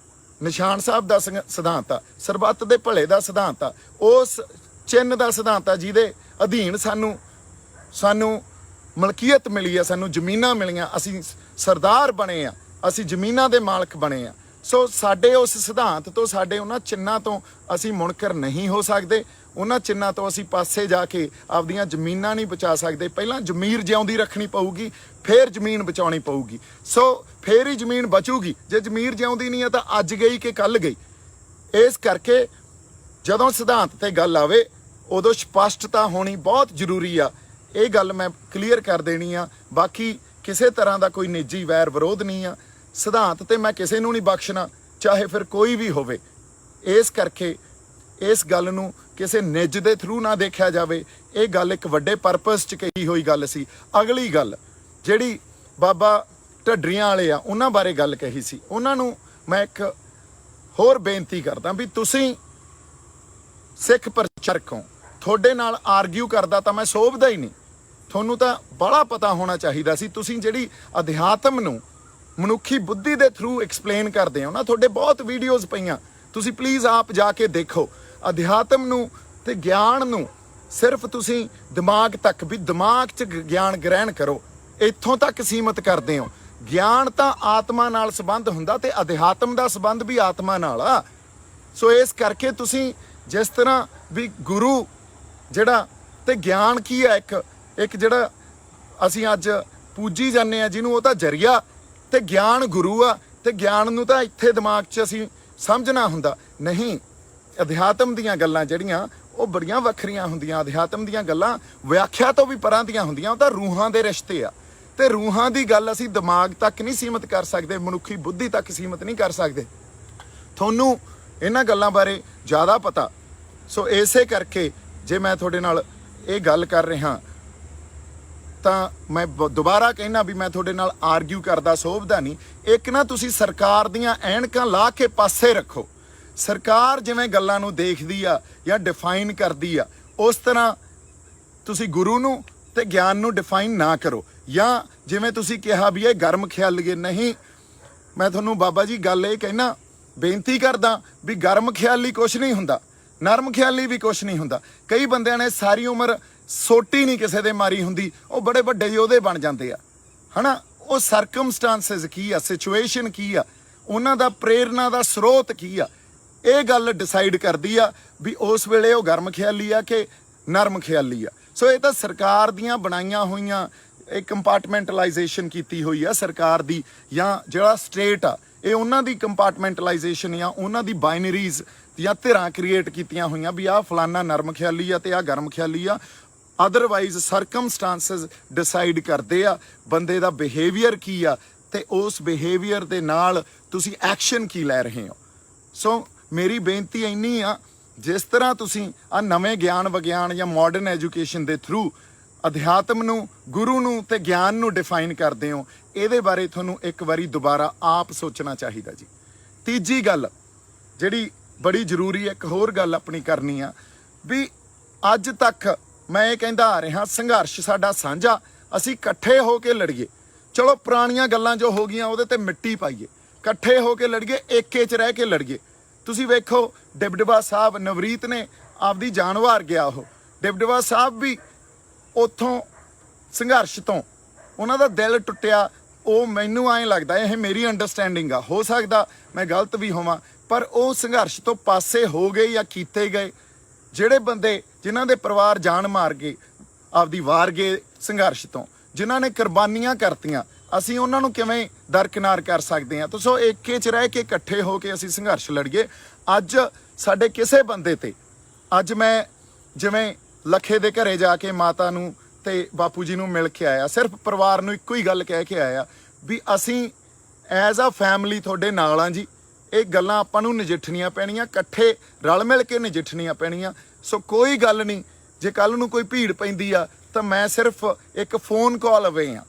ਨਿਸ਼ਾਨ ਸਾਹਿਬ ਦਾ ਸਿਧਾਂਤ ਆ, ਸਰਬੱਤ ਦੇ ਭਲੇ ਦਾ ਸਿਧਾਂਤ ਆ, ਉਸ ਚਿੰਨ੍ਹ ਦਾ ਸਿਧਾਂਤ ਆ ਜਿਹਦੇ ਅਧੀਨ ਸਾਨੂੰ ਮਲਕੀਅਤ ਮਿਲੀ ਆ, ਸਾਨੂੰ ਜ਼ਮੀਨਾਂ ਮਿਲੀਆਂ, ਅਸੀਂ ਸਰਦਾਰ ਬਣੇ ਆ, ਅਸੀਂ ਜ਼ਮੀਨਾਂ ਦੇ ਮਾਲਕ ਬਣੇ ਆ। ਸੋ ਸਾਡੇ ਉਸ ਸਿਧਾਂਤ ਤੋਂ, ਸਾਡੇ ਉਹਨਾਂ ਚਿੰਨ੍ਹਾਂ ਤੋਂ ਅਸੀਂ ਮੁਨਕਰ ਨਹੀਂ ਹੋ ਸਕਦੇ। ਉਹਨਾਂ ਚਿੰਨ੍ਹਾਂ ਤੋਂ ਅਸੀਂ ਪਾਸੇ ਜਾ ਕੇ ਆਪਦੀਆਂ ਜ਼ਮੀਨਾਂ ਨਹੀਂ ਬਚਾ ਸਕਦੇ। ਪਹਿਲਾਂ ਜ਼ਮੀਰ ਜਿਉਂਦੀ ਰੱਖਣੀ ਪਊਗੀ, ਫੇਰ ਜ਼ਮੀਨ ਬਚਾਉਣੀ ਪਊਗੀ। ਸੋ ਫੇਰ ਹੀ ਜ਼ਮੀਨ ਬਚੂਗੀ। ਜੇ ਜ਼ਮੀਰ ਜਿਉਂਦੀ ਨਹੀਂ ਹੈ ਤਾਂ ਅੱਜ ਗਈ ਕਿ ਕੱਲ ਗਈ। ਇਸ ਕਰਕੇ ਜਦੋਂ ਸਿਧਾਂਤ ਤੇ ਗੱਲ ਆਵੇ ਉਦੋਂ ਸਪਸ਼ਟਤਾ ਹੋਣੀ ਬਹੁਤ ਜ਼ਰੂਰੀ ਆ। ਇਹ ਗੱਲ ਮੈਂ ਕਲੀਅਰ ਕਰ ਦੇਣੀ ਆ। ਬਾਕੀ ਕਿਸੇ ਤਰ੍ਹਾਂ ਦਾ ਕੋਈ ਨਿੱਜੀ ਵੈਰ ਵਿਰੋਧ ਨਹੀਂ ਆ। ਸਿਧਾਂਤ ਤੇ ਮੈਂ ਕਿਸੇ ਨੂੰ ਨਹੀਂ ਬਖਸ਼ਣਾ, ਚਾਹੇ ਫਿਰ ਕੋਈ ਵੀ ਹੋਵੇ। ਇਸ ਕਰਕੇ ਇਸ ਗੱਲ ਨੂੰ ਕਿਸੇ ਨਿੱਜ ਦੇ ਥਰੂ ਨਾ ਦੇਖਿਆ ਜਾਵੇ। ਇਹ ਗੱਲ ਇੱਕ ਵੱਡੇ ਪਰਪਸ 'ਚ ਕਹੀ ਹੋਈ ਗੱਲ ਸੀ। ਅਗਲੀ ਗੱਲ ਜਿਹੜੀ ਬਾਬਾ ਢੱਡਰੀਆਂ ਵਾਲੇ ਆ ਉਹਨਾਂ ਬਾਰੇ ਗੱਲ ਕਹੀ ਸੀ, ਉਹਨਾਂ ਨੂੰ ਮੈਂ ਇੱਕ ਹੋਰ ਬੇਨਤੀ ਕਰਦਾ ਵੀ ਤੁਸੀਂ ਸਿੱਖ ਪ੍ਰਚਾਰਕ ਹੋ, ਤੁਹਾਡੇ ਨਾਲ ਆਰਗਿਊ ਕਰਦਾ ਤਾਂ ਮੈਂ ਸੋਭਦਾ ਹੀ ਨਹੀਂ। ਤੁਹਾਨੂੰ ਤਾਂ ਬੜਾ ਪਤਾ ਹੋਣਾ ਚਾਹੀਦਾ ਸੀ। ਤੁਸੀਂ ਜਿਹੜੀ ਅਧਿਆਤਮ ਨੂੰ ਮਨੁੱਖੀ ਬੁੱਧੀ ਦੇ ਥਰੂ ਐਕਸਪਲੇਨ ਕਰਦੇ ਹੋ ਨਾ, ਤੁਹਾਡੇ ਬਹੁਤ ਵੀਡੀਓਜ਼ ਪਈਆਂ, ਤੁਸੀਂ ਪਲੀਜ਼ ਆਪ ਜਾ ਕੇ ਦੇਖੋ। ਅਧਿਆਤਮ ਨੂੰ ਤੇ ਗਿਆਨ ਨੂੰ ਸਿਰਫ ਤੁਸੀਂ ਦਿਮਾਗ ਤੱਕ, ਵੀ ਦਿਮਾਗ 'ਚ ਗਿਆਨ ਗ੍ਰਹਿਣ ਕਰੋ, ਇੱਥੋਂ ਤੱਕ ਸੀਮਤ ਕਰਦੇ ਹੋ। ਗਿਆਨ ਤਾਂ ਆਤਮਾ ਨਾਲ ਸੰਬੰਧ ਹੁੰਦਾ ਤੇ ਅਧਿਆਤਮ ਦਾ ਸੰਬੰਧ ਵੀ ਆਤਮਾ ਨਾਲ ਆ। ਸੋ ਇਸ ਕਰਕੇ ਤੁਸੀਂ ਜਿਸ ਤਰ੍ਹਾਂ ਵੀ ਗੁਰੂ ਜਿਹੜਾ ਤੇ ਗਿਆਨ ਕੀ ਆ, ਇੱਕ ਜਿਹੜਾ ਅਸੀਂ ਅੱਜ ਪੂਜੀ ਜਾਂਦੇ ਆ ਜਿਹਨੂੰ, ਉਹ ਤਾਂ ਜ਼ਰੀਆ, ਤੇ ਗਿਆਨ ਗੁਰੂ ਆ। ਤੇ ਗਿਆਨ ਨੂੰ ਤਾਂ ਇੱਥੇ ਦਿਮਾਗ 'ਚ ਅਸੀਂ ਸਮਝਣਾ ਹੁੰਦਾ। ਨਹੀਂ, ਅਧਿਆਤਮ ਦੀਆਂ ਗੱਲਾਂ ਜਿਹੜੀਆਂ ਉਹ ਬੜੀਆਂ ਵੱਖਰੀਆਂ ਹੁੰਦੀਆਂ। ਅਧਿਆਤਮ ਦੀਆਂ ਗੱਲਾਂ ਵਿਆਖਿਆ ਤੋਂ ਵੀ ਪਰਾਂ ਦੀਆਂ ਹੁੰਦੀਆਂ। ਉਹ ਤਾਂ ਰੂਹਾਂ ਦੇ ਰਿਸ਼ਤੇ ਆ, ਤੇ ਰੂਹਾਂ ਦੀ ਗੱਲ ਅਸੀਂ ਦਿਮਾਗ ਤੱਕ ਨਹੀਂ ਸੀਮਤ ਕਰ ਸਕਦੇ, ਮਨੁੱਖੀ ਬੁੱਧੀ ਤੱਕ ਸੀਮਤ ਨਹੀਂ ਕਰ ਸਕਦੇ। ਤੁਹਾਨੂੰ ਇਹਨਾਂ ਗੱਲਾਂ ਬਾਰੇ ਜ਼ਿਆਦਾ ਪਤਾ। ਸੋ ਇਸੇ ਕਰਕੇ ਜੇ ਮੈਂ ਤੁਹਾਡੇ ਨਾਲ ਇਹ ਗੱਲ ਕਰ ਰਿਹਾ ਤਾਂ ਮੈਂ ਦੁਬਾਰਾ ਕਹਿਣਾ ਵੀ ਮੈਂ ਤੁਹਾਡੇ ਨਾਲ ਆਰਗਿਊ ਕਰਦਾ ਸੋਭਦਾ ਨਹੀਂ। ਇੱਕ ਨਾ ਤੁਸੀਂ ਸਰਕਾਰ ਦੀਆਂ ਐਨਕਾਂ ਲਾ ਕੇ ਪਾਸੇ ਰੱਖੋ। ਸਰਕਾਰ ਜਿਵੇਂ ਗੱਲਾਂ ਨੂੰ ਦੇਖਦੀ ਆ ਜਾਂ ਡਿਫਾਈਨ ਕਰਦੀ ਆ, ਉਸ ਤਰ੍ਹਾਂ ਤੁਸੀਂ ਗੁਰੂ ਨੂੰ ਤੇ ਗਿਆਨ ਨੂੰ ਡਿਫਾਈਨ ਨਾ ਕਰੋ। ਜਾਂ ਜਿਵੇਂ ਤੁਸੀਂ ਕਿਹਾ ਵੀ ਇਹ ਗਰਮ ਖਿਆਲੀਏ, ਨਹੀਂ, ਮੈਂ ਤੁਹਾਨੂੰ ਬਾਬਾ ਜੀ ਗੱਲ ਇਹ ਕਹਿਣਾ, ਬੇਨਤੀ ਕਰਦਾ ਵੀ ਗਰਮ ਖਿਆਲੀ ਕੁਛ ਨਹੀਂ ਹੁੰਦਾ, ਨਰਮ ਖਿਆਲੀ ਵੀ ਕੁਛ ਨਹੀਂ ਹੁੰਦਾ। ਕਈ ਬੰਦਿਆਂ ਨੇ ਸਾਰੀ ਉਮਰ ਸੋਟੀ ਨਹੀਂ ਕਿਸੇ ਦੇ ਮਾਰੀ ਹੁੰਦੀ, ਉਹ ਬੜੇ ਵੱਡੇ ਯੋਧੇ ਬਣ ਜਾਂਦੇ ਆ, ਹਨਾ। ਉਹ ਸਰਕਮਸਟੈਂਸਸ ਕੀ ਆ, ਸਿਚੁਏਸ਼ਨ ਕੀ ਆ, ਉਹਨਾਂ ਦਾ ਪ੍ਰੇਰਨਾ ਦਾ ਸਰੋਤ ਕੀ ਆ, ਇਹ ਗੱਲ ਡਿਸਾਈਡ ਕਰਦੀ ਆ ਵੀ ਉਸ ਵੇਲੇ ਉਹ ਗਰਮ ਖਿਆਲੀ ਆ ਕਿ ਨਰਮ ਖਿਆਲੀ ਆ। ਸੋ ਇਹ ਤਾਂ ਸਰਕਾਰ ਦੀਆਂ ਬਣਾਈਆਂ ਹੋਈਆਂ, ਇਹ ਕੰਪਾਰਟਮੈਂਟਲਾਈਜੇਸ਼ਨ ਕੀਤੀ ਹੋਈ ਆ ਸਰਕਾਰ ਦੀ, ਜਾਂ ਜਿਹੜਾ ਸਟੇਟ ਆ ਇਹ ਉਹਨਾਂ ਦੀ ਕੰਪਾਰਟਮੈਂਟਲਾਈਜੇਸ਼ਨ ਜਾਂ ਉਹਨਾਂ ਦੀ ਬਾਈਨਰੀਜ਼ ਜਾਂ ਧਿਰਾਂ ਕ੍ਰੀਏਟ ਕੀਤੀਆਂ ਹੋਈਆਂ ਵੀ ਆਹ ਫਲਾਨਾ ਨਰਮ ਖਿਆਲੀ ਆ ਤੇ ਆਹ ਗਰਮ ਖਿਆਲੀ ਆ। ਅਦਰਵਾਈਜ਼ ਸਰਕਮਸਟੈਂਸਸ ਡਿਸਾਈਡ ਕਰਦੇ ਆ ਬੰਦੇ ਦਾ ਬਿਹੇਵੀਅਰ ਕੀ ਆ, ਤੇ ਉਸ ਬਿਹੇਵੀਅਰ ਦੇ ਨਾਲ ਤੁਸੀਂ ਐਕਸ਼ਨ ਕੀ ਲੈ ਰਹੇ ਹੋ। ਸੋ ਮੇਰੀ ਬੇਨਤੀ ਇੰਨੀ ਆ, ਜਿਸ ਤਰ੍ਹਾਂ ਤੁਸੀਂ ਆ ਨਵੇਂ ਗਿਆਨ ਵਿਗਿਆਨ ਜਾਂ ਮਾਡਰਨ ਐਜੂਕੇਸ਼ਨ ਦੇ ਥਰੂ ਅਧਿਆਤਮ ਨੂੰ, ਗੁਰੂ ਨੂੰ ਤੇ ਗਿਆਨ ਨੂੰ ਡਿਫਾਈਨ ਕਰਦੇ ਹੋ, ਇਹਦੇ ਬਾਰੇ ਤੁਹਾਨੂੰ ਇੱਕ ਵਾਰੀ ਦੁਬਾਰਾ ਆਪ ਸੋਚਣਾ ਚਾਹੀਦਾ ਜੀ। ਤੀਜੀ ਗੱਲ ਜਿਹੜੀ ਬੜੀ ਜ਼ਰੂਰੀ ਹੈ, ਇੱਕ ਹੋਰ ਗੱਲ ਆਪਣੀ ਕਰਨੀ ਆ ਵੀ ਅੱਜ ਤੱਕ ਮੈਂ ਇਹ ਕਹਿੰਦਾ ਆ ਰਿਹਾ, ਸੰਘਰਸ਼ ਸਾਡਾ ਸਾਂਝਾ, ਅਸੀਂ ਇਕੱਠੇ ਹੋ ਕੇ ਲੜੀਏ। ਚਲੋ ਪੁਰਾਣੀਆਂ ਗੱਲਾਂ ਜੋ ਹੋ ਗਈਆਂ ਉਹਦੇ ਤੇ ਮਿੱਟੀ ਪਾਈਏ, ਇਕੱਠੇ ਹੋ ਕੇ ਲੜੀਏ, ਏਕੇ 'ਚ ਰਹਿ ਕੇ ਲੜੀਏ। ਤੁਸੀਂ ਵੇਖੋ ਡਿਬਡਿਬਾ ਸਾਹਿਬ, ਨਵਰੀਤ ਨੇ ਆਪਦੀ ਜਾਨ ਵਾਰ ਗਿਆ, ਉਹ ਡਿਬਡਿਬਾ ਸਾਹਿਬ ਵੀ ਉੱਥੋਂ ਸੰਘਰਸ਼ ਤੋਂ ਉਹਨਾਂ ਦਾ ਦਿਲ ਟੁੱਟਿਆ। ਉਹ ਮੈਨੂੰ ਐਂ ਲੱਗਦਾ, ਇਹ ਮੇਰੀ ਅੰਡਰਸਟੈਂਡਿੰਗ ਆ, ਹੋ ਸਕਦਾ ਮੈਂ ਗਲਤ ਵੀ ਹੋਵਾਂ, ਪਰ ਉਹ ਸੰਘਰਸ਼ ਤੋਂ ਪਾਸੇ ਹੋ ਗਏ ਜਾਂ ਕੀਤੇ ਗਏ। ਜਿਹੜੇ ਬੰਦੇ ਜਿਨ੍ਹਾਂ ਦੇ ਪਰਿਵਾਰ ਜਾਨ ਮਾਰ ਗਏ, ਆਪਦੀ ਵਾਰ ਗਏ ਸੰਘਰਸ਼ ਤੋਂ, ਜਿਨ੍ਹਾਂ ਨੇ ਕੁਰਬਾਨੀਆਂ ਕਰਤੀਆਂ, ਅਸੀਂ ਉਹਨਾਂ ਨੂੰ ਕਿਵੇਂ ਦਰਕਿਨਾਰ ਕਰ ਸਕਦੇ ਹਾਂ? ਸੋ ਏਕੇ 'ਚ ਰਹਿ ਕੇ ਇਕੱਠੇ ਹੋ ਕੇ ਅਸੀਂ ਸੰਘਰਸ਼ ਲੜੀਏ। ਅੱਜ ਸਾਡੇ ਕਿਸੇ ਬੰਦੇ ਤੇ, ਅੱਜ ਮੈਂ ਜਿਵੇਂ ਲੱਖੇ ਦੇ ਘਰੇ ਜਾ ਕੇ ਮਾਤਾ ਨੂੰ ਤੇ ਬਾਪੂ ਜੀ ਨੂੰ ਮਿਲ ਕੇ ਆਇਆ, ਸਿਰਫ ਪਰਿਵਾਰ ਨੂੰ ਇੱਕੋ ਹੀ ਗੱਲ ਕਹਿ ਕੇ ਆਇਆ ਵੀ ਅਸੀਂ ਐਜ਼ ਆ ਫੈਮਿਲੀ ਤੁਹਾਡੇ ਨਾਲ ਆ ਜੀ। ਇਹ ਗੱਲਾਂ ਆਪਾਂ ਨੂੰ ਨਜਿੱਠਣੀਆਂ ਪੈਣੀਆਂ, ਇਕੱਠੇ ਰਲ ਮਿਲ ਕੇ ਨਜਿੱਠਣੀਆਂ ਪੈਣੀਆਂ। ਸੋ ਕੋਈ ਗੱਲ ਨਹੀਂ, ਜੇ ਕੱਲ ਨੂੰ ਕੋਈ ਭੀੜ ਪੈਂਦੀ ਆ ਤਾਂ ਮੈਂ ਸਿਰਫ ਇੱਕ ਫੋਨ ਕਾਲ ਅਵੇ ਆ,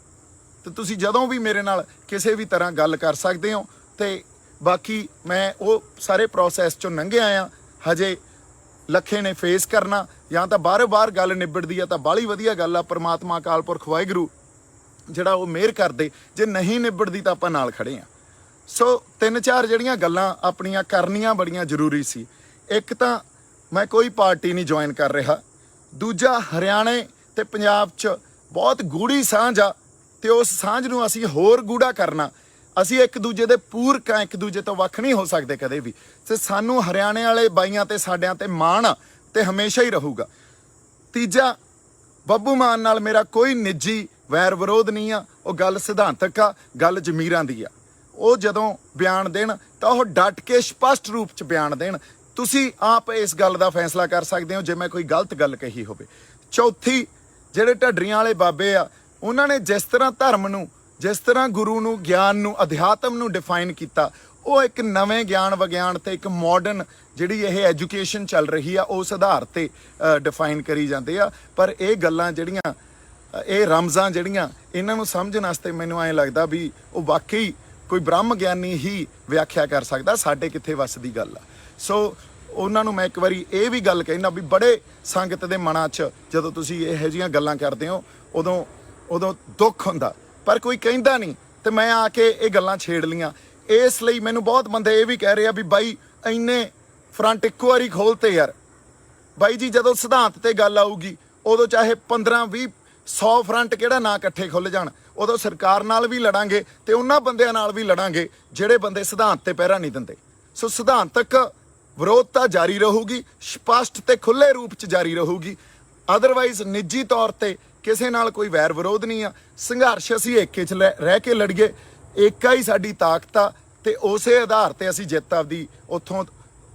ਤੇ ਤੁਸੀਂ ਜਦੋਂ ਵੀ ਮੇਰੇ ਨਾਲ ਕਿਸੇ ਵੀ ਤਰ੍ਹਾਂ ਗੱਲ ਕਰ ਸਕਦੇ ਹੋ। ਤੇ ਬਾਕੀ ਮੈਂ ਉਹ ਸਾਰੇ ਪ੍ਰੋਸੈਸ ਚੋਂ ਲੰਘਿਆ ਆ। ਹਜੇ ਲੱਖੇ ਨੇ ਫੇਸ ਕਰਨਾ, ਜਾਂ ਤਾਂ ਬਾਹਰੋਂ-ਬਾਹਰ ਗੱਲ ਨਿਬੜਦੀ ਆ ਤਾਂ ਬਾਹਲੀ ਵਧੀਆ ਗੱਲ ਆ, ਪਰਮਾਤਮਾ ਅਕਾਲ ਪੁਰਖ ਵਾਹਿਗੁਰੂ ਜਿਹੜਾ ਉਹ ਮਿਹਰ ਕਰਦੇ। ਜੇ ਨਹੀਂ ਨਿਬੜਦੀ ਤਾਂ ਆਪਾਂ ਨਾਲ ਖੜੇ ਆ। ਸੋ 3-4 ਜਿਹੜੀਆਂ ਗੱਲਾਂ ਆਪਣੀਆਂ ਕਰਨੀਆਂ ਬੜੀਆਂ ਜ਼ਰੂਰੀ ਸੀ। ਇੱਕ ਤਾਂ ਮੈਂ ਕੋਈ ਪਾਰਟੀ ਨਹੀਂ ਜੁਆਇਨ ਕਰ ਰਿਹਾ, ਦੂਜਾ ਹਰਿਆਣੇ ਤੇ ਪੰਜਾਬ 'ਚ ਬਹੁਤ ਗੂੜੀ ਸਾਂਝ ਆ, ਤੇ ਉਸ ਸਾਂਝ ਨੂੰ ਅਸੀਂ ਹੋਰ ਗੂੜਾ ਕਰਨਾ। ਅਸੀਂ ਇੱਕ ਦੂਜੇ ਦੇ ਪੂਰਕ ਆ, ਇੱਕ ਦੂਜੇ ਤੋਂ ਵੱਖ ਨਹੀਂ ਹੋ ਸਕਦੇ ਕਦੇ ਵੀ। ਤੇ ਸਾਨੂੰ ਹਰਿਆਣੇ ਵਾਲੇ ਬਾਈਆਂ ਤੇ ਸਾਡਿਆਂ ਤੇ ਮਾਣ ਆ ਤੇ ਹਮੇਸ਼ਾ ਹੀ ਰਹੂਗਾ। ਤੀਜਾ, ਬੱਬੂ ਮਾਨ ਨਾਲ ਮੇਰਾ ਕੋਈ ਨਿੱਜੀ ਵੈਰ ਵਿਰੋਧ ਨਹੀਂ ਆ, ਉਹ ਗੱਲ ਸਿਧਾਂਤਕ ਆ, ਗੱਲ ਜ਼ਮੀਰਾਂ ਦੀ ਆ। ਉਹ ਜਦੋਂ ਬਿਆਨ ਦੇਣ ਤਾਂ ਉਹ ਡਟ ਕੇ ਸਪਸ਼ਟ ਰੂਪ 'ਚ ਬਿਆਨ ਦੇਣ। ਤੁਸੀਂ ਆਪ ਇਸ ਗੱਲ ਦਾ ਫੈਸਲਾ ਕਰ ਸਕਦੇ ਹੋ ਜੇ ਮੈਂ ਕੋਈ ਗਲਤ ਗੱਲ ਕਹੀ ਹੋਵੇ। ਚੌਥੀ, ਜਿਹੜੇ ਢੱਡਰੀਆਂ ਵਾਲੇ ਬਾਬੇ ਆ, ਉਹਨਾਂ ਨੇ ਜਿਸ ਤਰ੍ਹਾਂ ਧਰਮ ਨੂੰ, ਜਿਸ ਤਰ੍ਹਾਂ ਗੁਰੂ ਨੂੰ, ਗਿਆਨ ਨੂੰ, ਅਧਿਆਤਮ ਨੂੰ ਡਿਫਾਈਨ ਕੀਤਾ, ਉਹ ਇੱਕ ਨਵੇਂ ਗਿਆਨ ਵਿਗਿਆਨ ਤੇ ਇੱਕ ਮਾਡਰਨ ਜਿਹੜੀ ਇਹ ਐਜੂਕੇਸ਼ਨ ਚੱਲ ਰਹੀ ਆ ਉਸ ਆਧਾਰ ਤੇ ਡਿਫਾਈਨ ਕਰੀ ਜਾਂਦੇ ਆ। ਪਰ ਇਹ ਗੱਲਾਂ ਜਿਹੜੀਆਂ, ਇਹ ਰਮਜ਼ਾਂ ਜਿਹੜੀਆਂ, ਇਹਨਾਂ ਨੂੰ ਸਮਝਣ ਵਾਸਤੇ ਮੈਨੂੰ ਐਂ ਲੱਗਦਾ ਵੀ ਉਹ ਵਾਕਈ ਕੋਈ ਬ੍ਰਹਮ ਗਿਆਨੀ ਹੀ ਵਿਆਖਿਆ ਕਰ ਸਕਦਾ, ਸਾਡੇ ਕਿੱਥੇ ਵੱਸ ਦੀ ਗੱਲ ਆ। ਸੋ ਉਹਨਾਂ ਨੂੰ ਮੈਂ ਇੱਕ ਵਾਰੀ ਇਹ ਵੀ ਗੱਲ ਕਹਿਣਾ ਵੀ ਬੜੇ ਸੰਗਤ ਦੇ ਮਨਾਂ 'ਚ ਜਦੋਂ ਤੁਸੀਂ ਇਹੋ ਜਿਹੀਆਂ ਗੱਲਾਂ ਕਰਦੇ ਹੋ ਉਦੋਂ ਦੁੱਖ ਹੁੰਦਾ, ਪਰ ਕੋਈ ਕਹਿੰਦਾ ਨਹੀਂ। ਤੇ ਮੈਂ ਆ ਕੇ ਇਹ ਗੱਲਾਂ ਛੇੜ ਲੀਆਂ। ਇਸ ਲਈ ਮੈਨੂੰ ਬਹੁਤ ਬੰਦੇ ਇਹ ਵੀ ਕਹਿ ਰਹੇ ਆ ਵੀ ਬਾਈ ਇੰਨੇ ਫਰੰਟ ਇੱਕੋ ਵਾਰੀ ਖੋਲਤੇ ਯਾਰ। ਬਾਈ ਜੀ, ਜਦੋਂ ਸਿਧਾਂਤ ਤੇ ਗੱਲ ਆਊਗੀ ਉਦੋਂ ਚਾਹੇ 15-20-100 ਫਰੰਟ ਕਿਹੜਾ ਨਾ ਇਕੱਠੇ ਖੁੱਲ ਜਾਣ, ਉਦੋਂ ਸਰਕਾਰ ਨਾਲ ਵੀ ਲੜਾਂਗੇ ਤੇ ਉਹਨਾਂ ਬੰਦਿਆਂ ਨਾਲ ਵੀ ਲੜਾਂਗੇ ਜਿਹੜੇ ਬੰਦੇ ਸਿਧਾਂਤ ਤੇ ਪਹਿਰਾ ਨਹੀਂ ਦਿੰਦੇ। ਸੋ ਸਿਧਾਂਤਕ ਵਿਰੋਧਤਾ ਜਾਰੀ ਰਹੂਗੀ, ਸਪਸ਼ਟ ਤੇ ਖੁੱਲੇ ਰੂਪ 'ਚ ਜਾਰੀ ਰਹੂਗੀ। ਅਦਰਵਾਈਜ਼ ਨਿੱਜੀ ਤੌਰ ਤੇ ਕਿਸੇ ਨਾਲ ਕੋਈ ਵੈਰ ਵਿਰੋਧ ਨਹੀਂ ਆ। ਸੰਘਰਸ਼ ਅਸੀਂ ਏਕੇ 'ਚ ਰਹਿ ਕੇ ਲੜੀਏ, ਏਕਾ ਹੀ ਸਾਡੀ ਤਾਕਤ ਆ, ਤੇ ਉਸੇ ਆਧਾਰ ਤੇ ਅਸੀਂ ਜਿੱਤ ਆਪਦੀ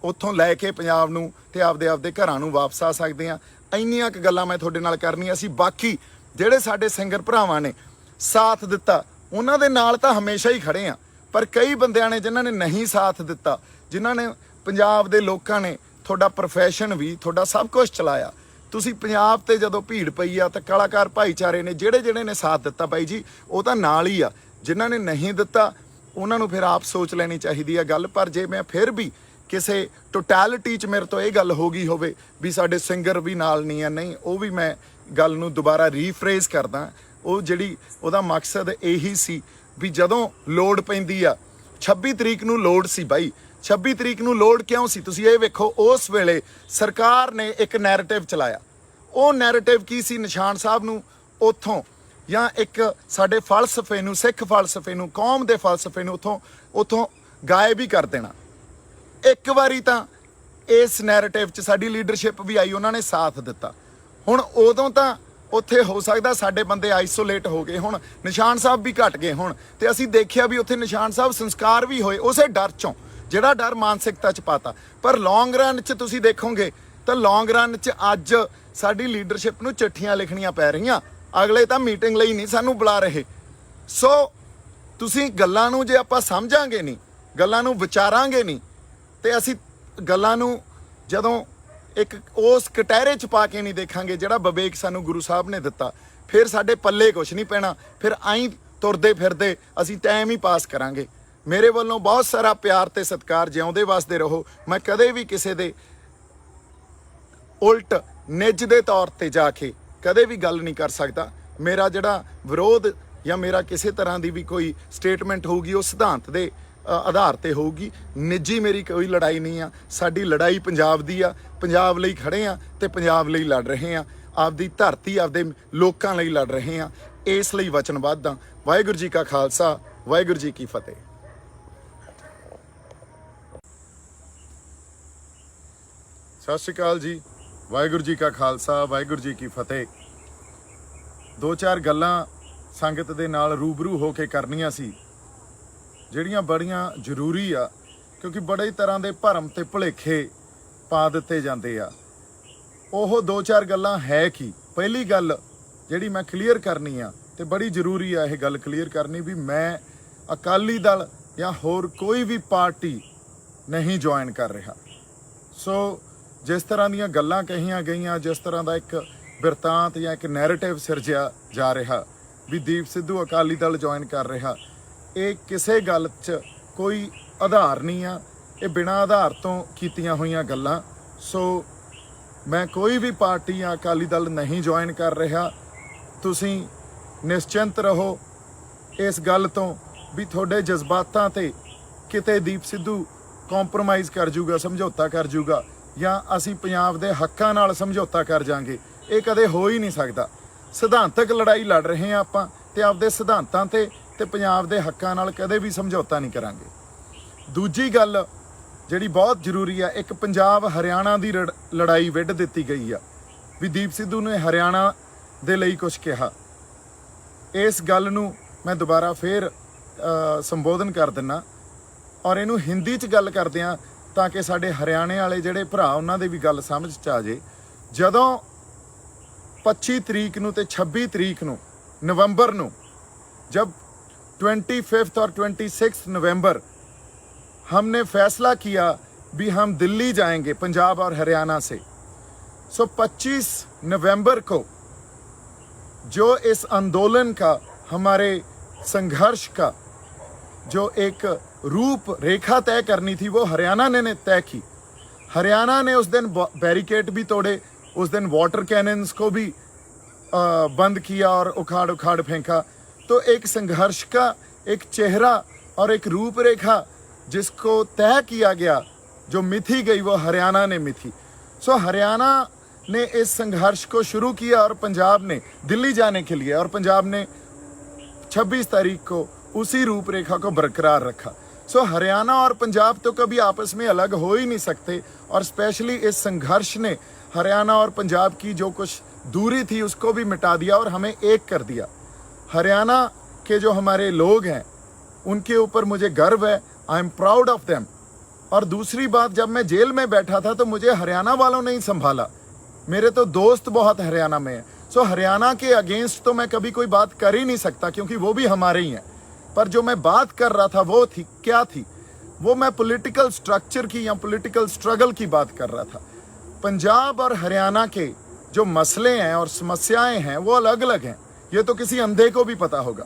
ਉੱਥੋਂ ਲੈ ਕੇ ਪੰਜਾਬ ਨੂੰ ਤੇ ਆਪਦੇ ਘਰਾਂ ਨੂੰ ਵਾਪਸ ਆ ਸਕਦੇ ਹਾਂ। ਇੰਨੀਆਂ ਕੁ ਗੱਲਾਂ ਮੈਂ ਤੁਹਾਡੇ ਨਾਲ ਕਰਨੀਆਂ ਸੀ। ਬਾਕੀ ਜਿਹੜੇ ਸਾਡੇ ਸਿੰਗਰ ਭਰਾਵਾਂ ਨੇ ਸਾਥ ਦਿੱਤਾ, ਉਹਨਾਂ ਦੇ ਨਾਲ ਤਾਂ ਹਮੇਸ਼ਾ ਹੀ ਖੜੇ ਆ। ਪਰ ਕਈ ਬੰਦਿਆਂ ਨੇ ਜਿਨ੍ਹਾਂ ਨੇ ਨਹੀਂ ਸਾਥ ਦਿੱਤਾ, ਜਿਨ੍ਹਾਂ ਨੇ, ਪੰਜਾਬ ਦੇ ਲੋਕਾਂ ਨੇ ਤੁਹਾਡਾ ਪ੍ਰੋਫੈਸ਼ਨ ਵੀ, ਤੁਹਾਡਾ ਸਭ ਕੁਝ ਚਲਾਇਆ। ਤੁਸੀਂ ਪੰਜਾਬ ਤੇ ਜਦੋਂ ਭੀੜ ਪਈ ਆ ਤਾਂ ਕਲਾਕਾਰ ਭਾਈਚਾਰੇ ਨੇ ਜਿਹੜੇ ਨੇ ਸਾਥ ਦਿੱਤਾ ਬਾਈ ਜੀ, ਉਹ ਤਾਂ ਨਾਲ ਹੀ ਆ। ਜਿਨ੍ਹਾਂ ਨੇ ਨਹੀਂ ਦਿੱਤਾ ਉਹਨਾਂ ਨੂੰ ਫਿਰ ਆਪ ਸੋਚ ਲੈਣੀ ਚਾਹੀਦੀ ਆ ਗੱਲ। ਪਰ ਜੇ ਮੈਂ ਫਿਰ ਵੀ ਕਿਸੇ ਟੋਟੈਲਿਟੀ 'ਚ ਮੇਰੇ ਤੋਂ ਇਹ ਗੱਲ ਹੋ ਗਈ ਹੋਵੇ ਵੀ ਸਾਡੇ ਸਿੰਗਰ ਵੀ ਨਾਲ ਨਹੀਂ ਆ, ਨਹੀਂ, ਉਹ ਵੀ ਮੈਂ ਗੱਲ ਨੂੰ ਦੁਬਾਰਾ ਰੀਫਰੇਜ਼ ਕਰਦਾ। ਉਹ ਜਿਹੜੀ ਉਹਦਾ ਮਕਸਦ ਇਹੀ ਸੀ ਵੀ ਜਦੋਂ ਲੋੜ ਪੈਂਦੀ ਆ, 26 ਤਰੀਕ ਨੂੰ ਲੋੜ ਸੀ ਬਾਈ, 26 ਤਰੀਕ ਨੂੰ ਲੋੜ ਕਿਉਂ ਸੀ? ਤੁਸੀਂ ਇਹ ਵੇਖੋ, ਉਸ ਵੇਲੇ ਸਰਕਾਰ ਨੇ ਇੱਕ ਨੈਰੇਟਿਵ ਚਲਾਇਆ। ਉਹ ਨੈਰੇਟਿਵ ਕੀ ਸੀ? ਨਿਸ਼ਾਨ ਸਾਹਿਬ ਨੂੰ ਉੱਥੋਂ, ਜਾਂ ਇੱਕ ਸਾਡੇ ਫਲਸਫੇ ਨੂੰ, ਸਿੱਖ ਫਲਸਫੇ ਨੂੰ, ਕੌਮ ਦੇ ਫਲਸਫੇ ਨੂੰ ਉੱਥੋਂ ਗਾਇਬ ਹੀ ਕਰ ਦੇਣਾ। ਇੱਕ ਵਾਰੀ ਤਾਂ ਇਸ ਨੈਰੇਟਿਵ 'ਚ ਸਾਡੀ ਲੀਡਰਸ਼ਿਪ ਵੀ ਆਈ, ਉਹਨਾਂ ਨੇ ਸਾਥ ਦਿੱਤਾ। ਹੁਣ ਉਦੋਂ ਤਾਂ ਉੱਥੇ ਹੋ ਸਕਦਾ ਸਾਡੇ ਬੰਦੇ ਆਈਸੋਲੇਟ ਹੋ ਗਏ ਹੁਣ, ਨਿਸ਼ਾਨ ਸਾਹਿਬ ਵੀ ਘਟ ਗਏ ਹੁਣ, ਤੇ ਅਸੀਂ ਦੇਖਿਆ ਵੀ ਉੱਥੇ ਨਿਸ਼ਾਨ ਸਾਹਿਬ ਸੰਸਕਾਰ ਵੀ ਹੋਏ ਉਸੇ ਡਰ 'ਚੋਂ, ਜਿਹੜਾ ਡਰ ਮਾਨਸਿਕਤਾ 'ਚ ਪਾਤਾ। ਪਰ ਲੌਂਗ ਰਨ 'ਚ ਤੁਸੀਂ ਦੇਖੋਗੇ ਤਾਂ ਲੌਂਗ ਰਨ 'ਚ ਅੱਜ ਸਾਡੀ ਲੀਡਰਸ਼ਿਪ ਨੂੰ ਚਿੱਠੀਆਂ ਲਿਖਣੀਆਂ ਪੈ ਰਹੀਆਂ, ਅਗਲੇ ਤਾਂ ਮੀਟਿੰਗ ਲਈ ਨਹੀਂ ਸਾਨੂੰ ਬੁਲਾ ਰਹੇ। ਸੋ ਤੁਸੀਂ ਗੱਲਾਂ ਨੂੰ ਜੇ ਆਪਾਂ ਸਮਝਾਂਗੇ ਨਹੀਂ, ਗੱਲਾਂ ਨੂੰ ਵਿਚਾਰਾਂਗੇ ਨਹੀਂ, ਤੇ ਅਸੀਂ ਗੱਲਾਂ ਨੂੰ ਜਦੋਂ ਇੱਕ ਉਸ ਕਟਹਿਰੇ 'ਚ ਪਾ ਕੇ ਨਹੀਂ ਦੇਖਾਂਗੇ ਜਿਹੜਾ ਵਿਵੇਕ ਸਾਨੂੰ ਗੁਰੂ ਸਾਹਿਬ ਨੇ ਦਿੱਤਾ, ਫਿਰ ਸਾਡੇ ਪੱਲੇ ਕੁਛ ਨਹੀਂ ਪੈਣਾ। ਫਿਰ ਆਈਂ ਤੁਰਦੇ ਫਿਰਦੇ ਅਸੀਂ ਟਾਈਮ ਹੀ ਪਾਸ ਕਰਾਂਗੇ। ਮੇਰੇ ਵੱਲੋਂ ਬਹੁਤ ਸਾਰਾ ਪਿਆਰ ਤੇ ਸਤਿਕਾਰ। ਜਿਉਂਦੇ ਵਸਦੇ ਰਹੋ। ਮੈਂ ਕਦੇ ਵੀ ਕਿਸੇ ਦੇ ਉਲਟ ਨਿੱਜ ਦੇ ਤੌਰ ਤੇ ਜਾ ਕੇ ਕਦੇ ਵੀ ਗੱਲ ਨਹੀਂ ਕਰ ਸਕਦਾ। ਮੇਰਾ ਜਿਹੜਾ ਵਿਰੋਧ ਜਾਂ ਮੇਰਾ ਕਿਸੇ ਤਰ੍ਹਾਂ ਦੀ ਵੀ ਕੋਈ ਸਟੇਟਮੈਂਟ ਹੋਊਗੀ ਉਹ ਸਿਧਾਂਤ ਦੇ ਆਧਾਰ ਤੇ ਹੋਊਗੀ। ਨਿੱਜੀ ਮੇਰੀ ਕੋਈ ਲੜਾਈ ਨਹੀਂ ਆ। ਸਾਡੀ ਲੜਾਈ ਪੰਜਾਬ ਦੀ ਆ। ਪੰਜਾਬ ਲਈ ਖੜੇ ਆ ਤੇ ਪੰਜਾਬ ਲਈ ਲੜ ਰਹੇ ਆ। ਆਪਦੀ ਧਰਤੀ ਆਪਦੇ ਲੋਕਾਂ ਲਈ ਲੜ ਰਹੇ ਆ। ਇਸ ਲਈ ਵਚਨਬੱਧ ਆ। ਵਾਹਿਗੁਰੂ ਜੀ ਕਾ ਖਾਲਸਾ, ਵਾਹਿਗੁਰੂ ਜੀ ਕੀ ਫਤਿਹ। ਸਤਿ ਸ਼੍ਰੀ ਅਕਾਲ ਜੀ। ਵਾਹਿਗੁਰੂ ਜੀ ਕਾ ਖਾਲਸਾ, ਵਾਹਿਗੁਰੂ ਜੀ ਕੀ ਫਤਿਹ। ਦੋ ਚਾਰ ਗੱਲਾਂ ਸੰਗਤ ਦੇ ਨਾਲ ਰੂਬਰੂ ਹੋ ਕੇ ਕਰਨੀਆਂ ਸੀ, ਜਿਹੜੀਆਂ ਬੜੀਆਂ ਜ਼ਰੂਰੀ ਆ, ਕਿਉਂਕਿ ਬੜੇ ਤਰ੍ਹਾਂ ਦੇ ਭਰਮ ਤੇ ਭੁਲੇਖੇ ਪਾ ਦਿੱਤੇ ਜਾਂਦੇ ਆ। ਉਹ ਦੋ ਚਾਰ ਗੱਲਾਂ ਹੈ ਕੀ? ਪਹਿਲੀ ਗੱਲ ਜਿਹੜੀ ਮੈਂ ਕਲੀਅਰ ਕਰਨੀ ਆ, ਤੇ ਬੜੀ ਜ਼ਰੂਰੀ ਆ ਇਹ ਗੱਲ ਕਲੀਅਰ ਕਰਨੀ, ਵੀ ਮੈਂ ਅਕਾਲੀ ਦਲ ਜਾਂ ਹੋਰ ਕੋਈ ਵੀ ਪਾਰਟੀ ਨਹੀਂ ਜੁਆਇਨ ਕਰ ਰਿਹਾ। ਸੋ ਜਿਸ ਤਰ੍ਹਾਂ ਦੀਆਂ ਗੱਲਾਂ ਕਹੀਆਂ ਗਈਆਂ, ਜਿਸ ਤਰ੍ਹਾਂ ਦਾ ਇੱਕ ਬਿਰਤਾਂਤ ਜਾਂ ਇੱਕ ਨੈਰੇਟਿਵ ਸਿਰਜਿਆ ਜਾ ਰਿਹਾ ਵੀ ਦੀਪ ਸਿੱਧੂ ਅਕਾਲੀ ਦਲ ਜੁਆਇਨ ਕਰ ਰਿਹਾ, ਇਹ ਕਿਸੇ ਗੱਲ 'ਚ ਕੋਈ ਆਧਾਰ ਨਹੀਂ ਆ। ਇਹ ਬਿਨਾਂ ਆਧਾਰ ਤੋਂ ਕੀਤੀਆਂ ਹੋਈਆਂ ਗੱਲਾਂ। ਸੋ ਮੈਂ ਕੋਈ ਵੀ ਪਾਰਟੀ ਜਾਂ ਅਕਾਲੀ ਦਲ ਨਹੀਂ ਜੁਆਇਨ ਕਰ ਰਿਹਾ। ਤੁਸੀਂ ਨਿਸ਼ਚਿੰਤ ਰਹੋ ਇਸ ਗੱਲ ਤੋਂ ਵੀ ਤੁਹਾਡੇ ਜਜ਼ਬਾਤਾਂ ਤੇ ਕਿਤੇ ਦੀਪ ਸਿੱਧੂ ਕੰਪਰੋਮਾਈਜ਼ ਕਰ ਜੂਗਾ, ਸਮਝੌਤਾ ਕਰ ਜੂਗਾ, ਜਾਂ ਅਸੀਂ ਪੰਜਾਬ ਦੇ ਹੱਕਾਂ ਨਾਲ ਸਮਝੌਤਾ ਕਰ ਜਾਾਂਗੇ। ਇਹ ਕਦੇ ਹੋ ਹੀ ਨਹੀਂ ਸਕਦਾ। ਸਿਧਾਂਤਕ ਲੜਾਈ ਲੜ ਰਹੇ ਹਾਂ ਆਪਾਂ, ਤੇ ਆਪਦੇ ਸਿਧਾਂਤਾਂ ਤੇ ਪੰਜਾਬ ਦੇ ਹੱਕਾਂ ਨਾਲ ਕਦੇ ਵੀ ਸਮਝੌਤਾ ਨਹੀਂ ਕਰਾਂਗੇ। ਦੂਜੀ ਗੱਲ ਜਿਹੜੀ ਬਹੁਤ ਜ਼ਰੂਰੀ ਆ, ਇੱਕ ਪੰਜਾਬ ਹਰਿਆਣਾ ਦੀ ਲੜਾਈ ਵਿੱਢ ਦਿੱਤੀ ਗਈ ਆ ਵੀ ਦੀਪ ਸਿੱਧੂ ਨੇ ਹਰਿਆਣਾ ਦੇ ਲਈ ਕੁਝ ਕਿਹਾ। ਇਸ ਗੱਲ ਨੂੰ ਮੈਂ ਦੁਬਾਰਾ ਫੇਰ ਸੰਬੋਧਨ ਕਰ ਦਿੰਨਾ, ਔਰ ਇਹਨੂੰ ਹਿੰਦੀ 'ਚ ਗੱਲ ਕਰਦੇ ਹਾਂ ਤਾਂ ਕਿ ਸਾਡੇ ਹਰਿਆਣੇ ਵਾਲੇ ਜਿਹੜੇ ਭਰਾ ਉਹਨਾਂ ਦੇ ਵੀ ਗੱਲ ਸਮਝ 'ਚ ਆ ਜੇ। ਜਦੋਂ 25 ਤਰੀਕ ਨੂੰ ਤੇ 26 ਤਰੀਕ ਨੂੰ ਨਵੰਬਰ ਨੂੰ, जब 25 और 26 नवंबर हमने फैसला किया भी हम दिल्ली जाएंगे पंजाब और हरियाणा से, सो 25 नवंबर को जो इस आंदोलन का, हमारे संघर्ष का जो एक रूप रेखा तय करनी थी, वो हरियाणा ने तय की। हरियाणा ने उस दिन बैरिकेड भी तोड़े, उस दिन वाटर कैनन्स को भी बंद किया और उखाड़ उखाड़ फेंका। तो एक संघर्ष का एक चेहरा और एक रूपरेखा जिसको तय किया गया, जो मिथी गई, वो हरियाणा ने मिथी। सो हरियाणा ने इस संघर्ष को शुरू किया और पंजाब ने दिल्ली जाने के लिए, और पंजाब ने 26 तारीख को उसी रूपरेखा को बरकरार रखा। सो हरियाणा और पंजाब तो कभी आपस में अलग हो ही नहीं सकते, और स्पेशली इस संघर्ष ने हरियाणा और पंजाब की जो कुछ दूरी थी उसको भी मिटा दिया और हमें एक कर दिया। हरियाणा के जो हमारे लोग हैं उनके ऊपर मुझे गर्व है। I am proud of them. और दूसरी बात, जब मैं जेल में बैठा था तो मुझे हरियाणा वालों ने ही संभाला। मेरे तो दोस्त बहुत हरियाणा में हैं। सो हरियाणा के अगेंस्ट तो मैं कभी कोई बात कर ही नहीं सकता, क्योंकि वो भी हमारे ही हैं। पर जो मैं बात कर रहा था वो थी, क्या थी वो, मैं पॉलिटिकल स्ट्रक्चर की या पॉलिटिकल स्ट्रगल की बात कर रहा था। पंजाब और हरियाणा के जो मसले हैं और समस्याएं हैं वो अलग अलग हैं। ये तो किसी अंधे को भी पता होगा।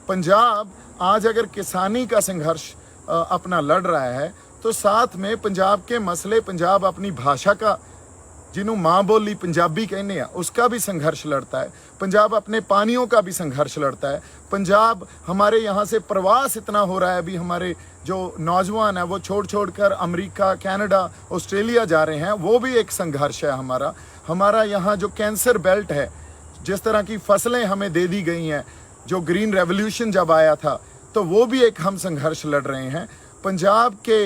पंजाब आज अगर किसानी का संघर्ष अपना लड़ रहा है, तो साथ में पंजाब के मसले, पंजाब अपनी भाषा का, जिन्हों माँ बोली पंजाबी कहने हैं, उसका भी संघर्ष लड़ता है। पंजाब अपने पानियों का भी संघर्ष लड़ता है। पंजाब, हमारे यहाँ से प्रवास इतना हो रहा है, अभी हमारे जो नौजवान हैं वो छोड़ छोड़ कर अमेरिका, कनाडा, ऑस्ट्रेलिया जा रहे हैं, वो भी एक संघर्ष है हमारा। हमारा यहाँ जो कैंसर बेल्ट है, जिस तरह की फसलें हमें दे दी गई हैं, जो ग्रीन रेवोल्यूशन जब आया था, तो वो भी एक हम संघर्ष लड़ रहे हैं। पंजाब के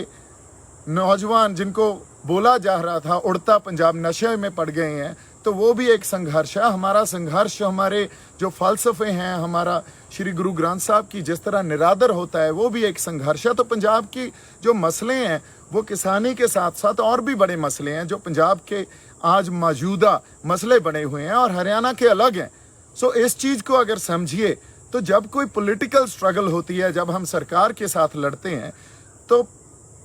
नौजवान जिनको बोला जा रहा था उड़ता पंजाब, नशे में पड़ गए हैं, तो वो भी एक संघर्ष है। हमारा संघर्ष, हमारे जो फ़लसफ़े हैं, हमारा श्री गुरु ग्रंथ साहब की जिस तरह निरादर होता है, वो भी एक संघर्ष है। तो पंजाब की जो मसले हैं वो किसानी के साथ साथ और भी बड़े मसले हैं, जो पंजाब के आज मौजूदा मसले बने हुए हैं, और हरियाणा के अलग हैं। सो इस चीज़ को अगर समझिए, तो जब कोई पॉलिटिकल स्ट्रगल होती है, जब हम सरकार के साथ लड़ते हैं, तो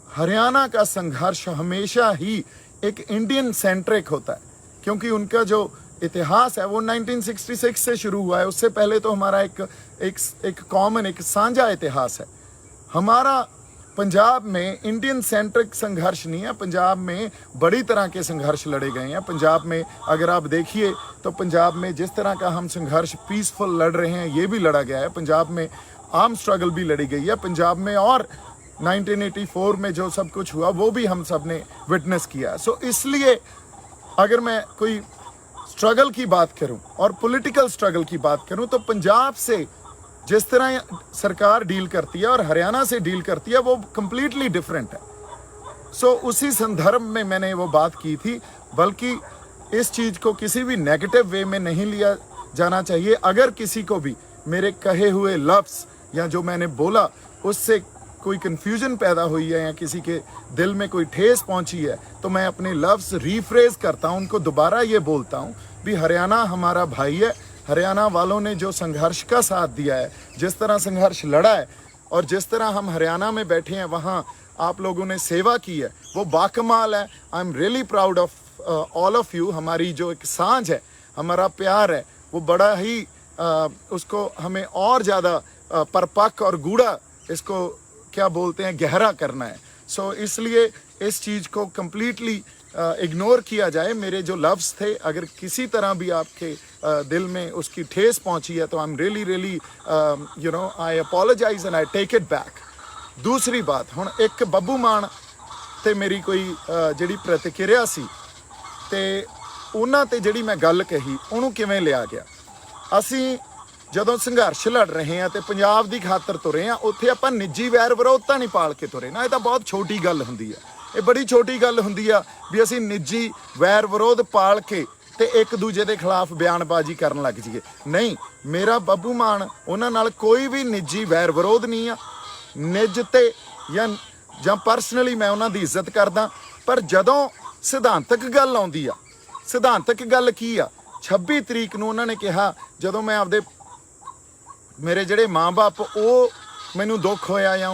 हरियाणा का संघर्ष हमेशा ही एक इंडियन सेंट्रिक होता है, क्योंकि उनका जो इतिहास है वो 1966 से शुरू हुआ है। उससे पहले तो हमारा एक कॉमन, एक साझा इतिहास है। हमारा पंजाब में इंडियन सेंट्रिक संघर्ष नहीं है, पंजाब में बड़ी तरह के संघर्ष लड़े गए हैं। पंजाब में अगर आप देखिए तो पंजाब में जिस तरह का हम संघर्ष पीसफुल लड़ रहे हैं ये भी लड़ा गया है। पंजाब में आर्म स्ट्रगल भी लड़ी गई है पंजाब में, और 1984 में जो सब कुछ हुआ वो भी हम सब ने विटनेस किया। सो इसलिए अगर मैं कोई स्ट्रगल की बात करूं और पॉलिटिकल स्ट्रगल की बात करूं तो पंजाब से जिस तरह सरकार डील करती है और हरियाणा से डील करती है वो कंप्लीटली डिफरेंट है। सो उसी संदर्भ में मैंने वो बात की थी, बल्कि इस चीज़ को किसी भी नेगेटिव वे में नहीं लिया जाना चाहिए। अगर किसी को भी मेरे कहे हुए लफ्ज़ या जो मैंने बोला उससे कोई कन्फ्यूजन पैदा हुई है या किसी के दिल में कोई ठेस पहुंची है तो मैं अपने लफ्ज़ रीफ्रेज करता हूं, उनको दोबारा ये बोलता हूं भी हरियाणा हमारा भाई है। हरियाणा वालों ने जो संघर्ष का साथ दिया है, जिस तरह संघर्ष लड़ा है और जिस तरह हम हरियाणा में बैठे हैं वहाँ आप लोगों ने सेवा की है, वो बाकमाल है। आई am really proud of all of you. हमारी जो एक सांझ है, हमारा प्यार है, वो बड़ा ही उसको हमें और ज़्यादा परपक्व और गूढ़ा, इसको क्या बोलते हैं, गहरा करना है। सो इसलिए इस चीज़ को कम्प्लीटली इग्नोर किया जाए। मेरे जो लफ्ज़ थे अगर किसी तरह भी आपके दिल में उसकी ठेस पहुंची है तो I am really you know I apologize and I take it back. दूसरी बात, हुण एक बब्बू मान ते मेरी कोई जिहड़ी प्रतिक्रिया सी ते उन्हां ते जिहड़ी मैं गल कही उहनूं किवें लिया गया। ਅਸੀਂ ਜਦੋਂ ਸੰਘਰਸ਼ ਲੜ ਰਹੇ ਹਾਂ ਤੇ ਪੰਜਾਬ ਦੀ ਖਾਤਰ ਤੁਰੇ ਹਾਂ, ਉੱਥੇ ਆਪਾਂ ਨਿੱਜੀ ਵੈਰ ਵਿਰੋਧਤਾ ਨਹੀਂ ਪਾਲ ਕੇ ਤੁਰੇ ਨਾ। ਇਹ ਤਾਂ ਬਹੁਤ ਛੋਟੀ ਗੱਲ ਹੁੰਦੀ ਆ, ਇਹ ਬੜੀ ਛੋਟੀ ਗੱਲ ਹੁੰਦੀ ਆ ਵੀ ਅਸੀਂ ਨਿੱਜੀ ਵੈਰ ਵਿਰੋਧ ਪਾਲ ਕੇ ਤੇ ਇੱਕ ਦੂਜੇ ਦੇ ਖਿਲਾਫ ਬਿਆਨਬਾਜ਼ੀ ਕਰਨ ਲੱਗ ਜਾਈਏ। ਨਹੀਂ, ਮੇਰਾ ਬੱਬੂ ਮਾਨ ਉਹਨਾਂ ਨਾਲ ਕੋਈ ਵੀ ਨਿੱਜੀ ਵੈਰ ਵਿਰੋਧ ਨਹੀਂ ਆ। ਨਿੱਜ ਤੇ ਜਾਂ ਪਰਸਨਲੀ ਮੈਂ ਉਹਨਾਂ ਦੀ ਇੱਜ਼ਤ ਕਰਦਾ, ਪਰ ਜਦੋਂ ਸਿਧਾਂਤਕ ਗੱਲ ਆਉਂਦੀ ਆ, ਸਿਧਾਂਤਕ ਗੱਲ ਕੀ ਆ, 26 ਤਰੀਕ ਨੂੰ ਉਹਨਾਂ ਨੇ ਕਿਹਾ ਜਦੋਂ ਮੈਂ ਆਪਦੇ ਮੇਰੇ ਜਿਹੜੇ ਮਾਂ-ਬਾਪ ਉਹ ਮੈਨੂੰ ਦੁੱਖ ਹੋਇਆ ਜਾਂ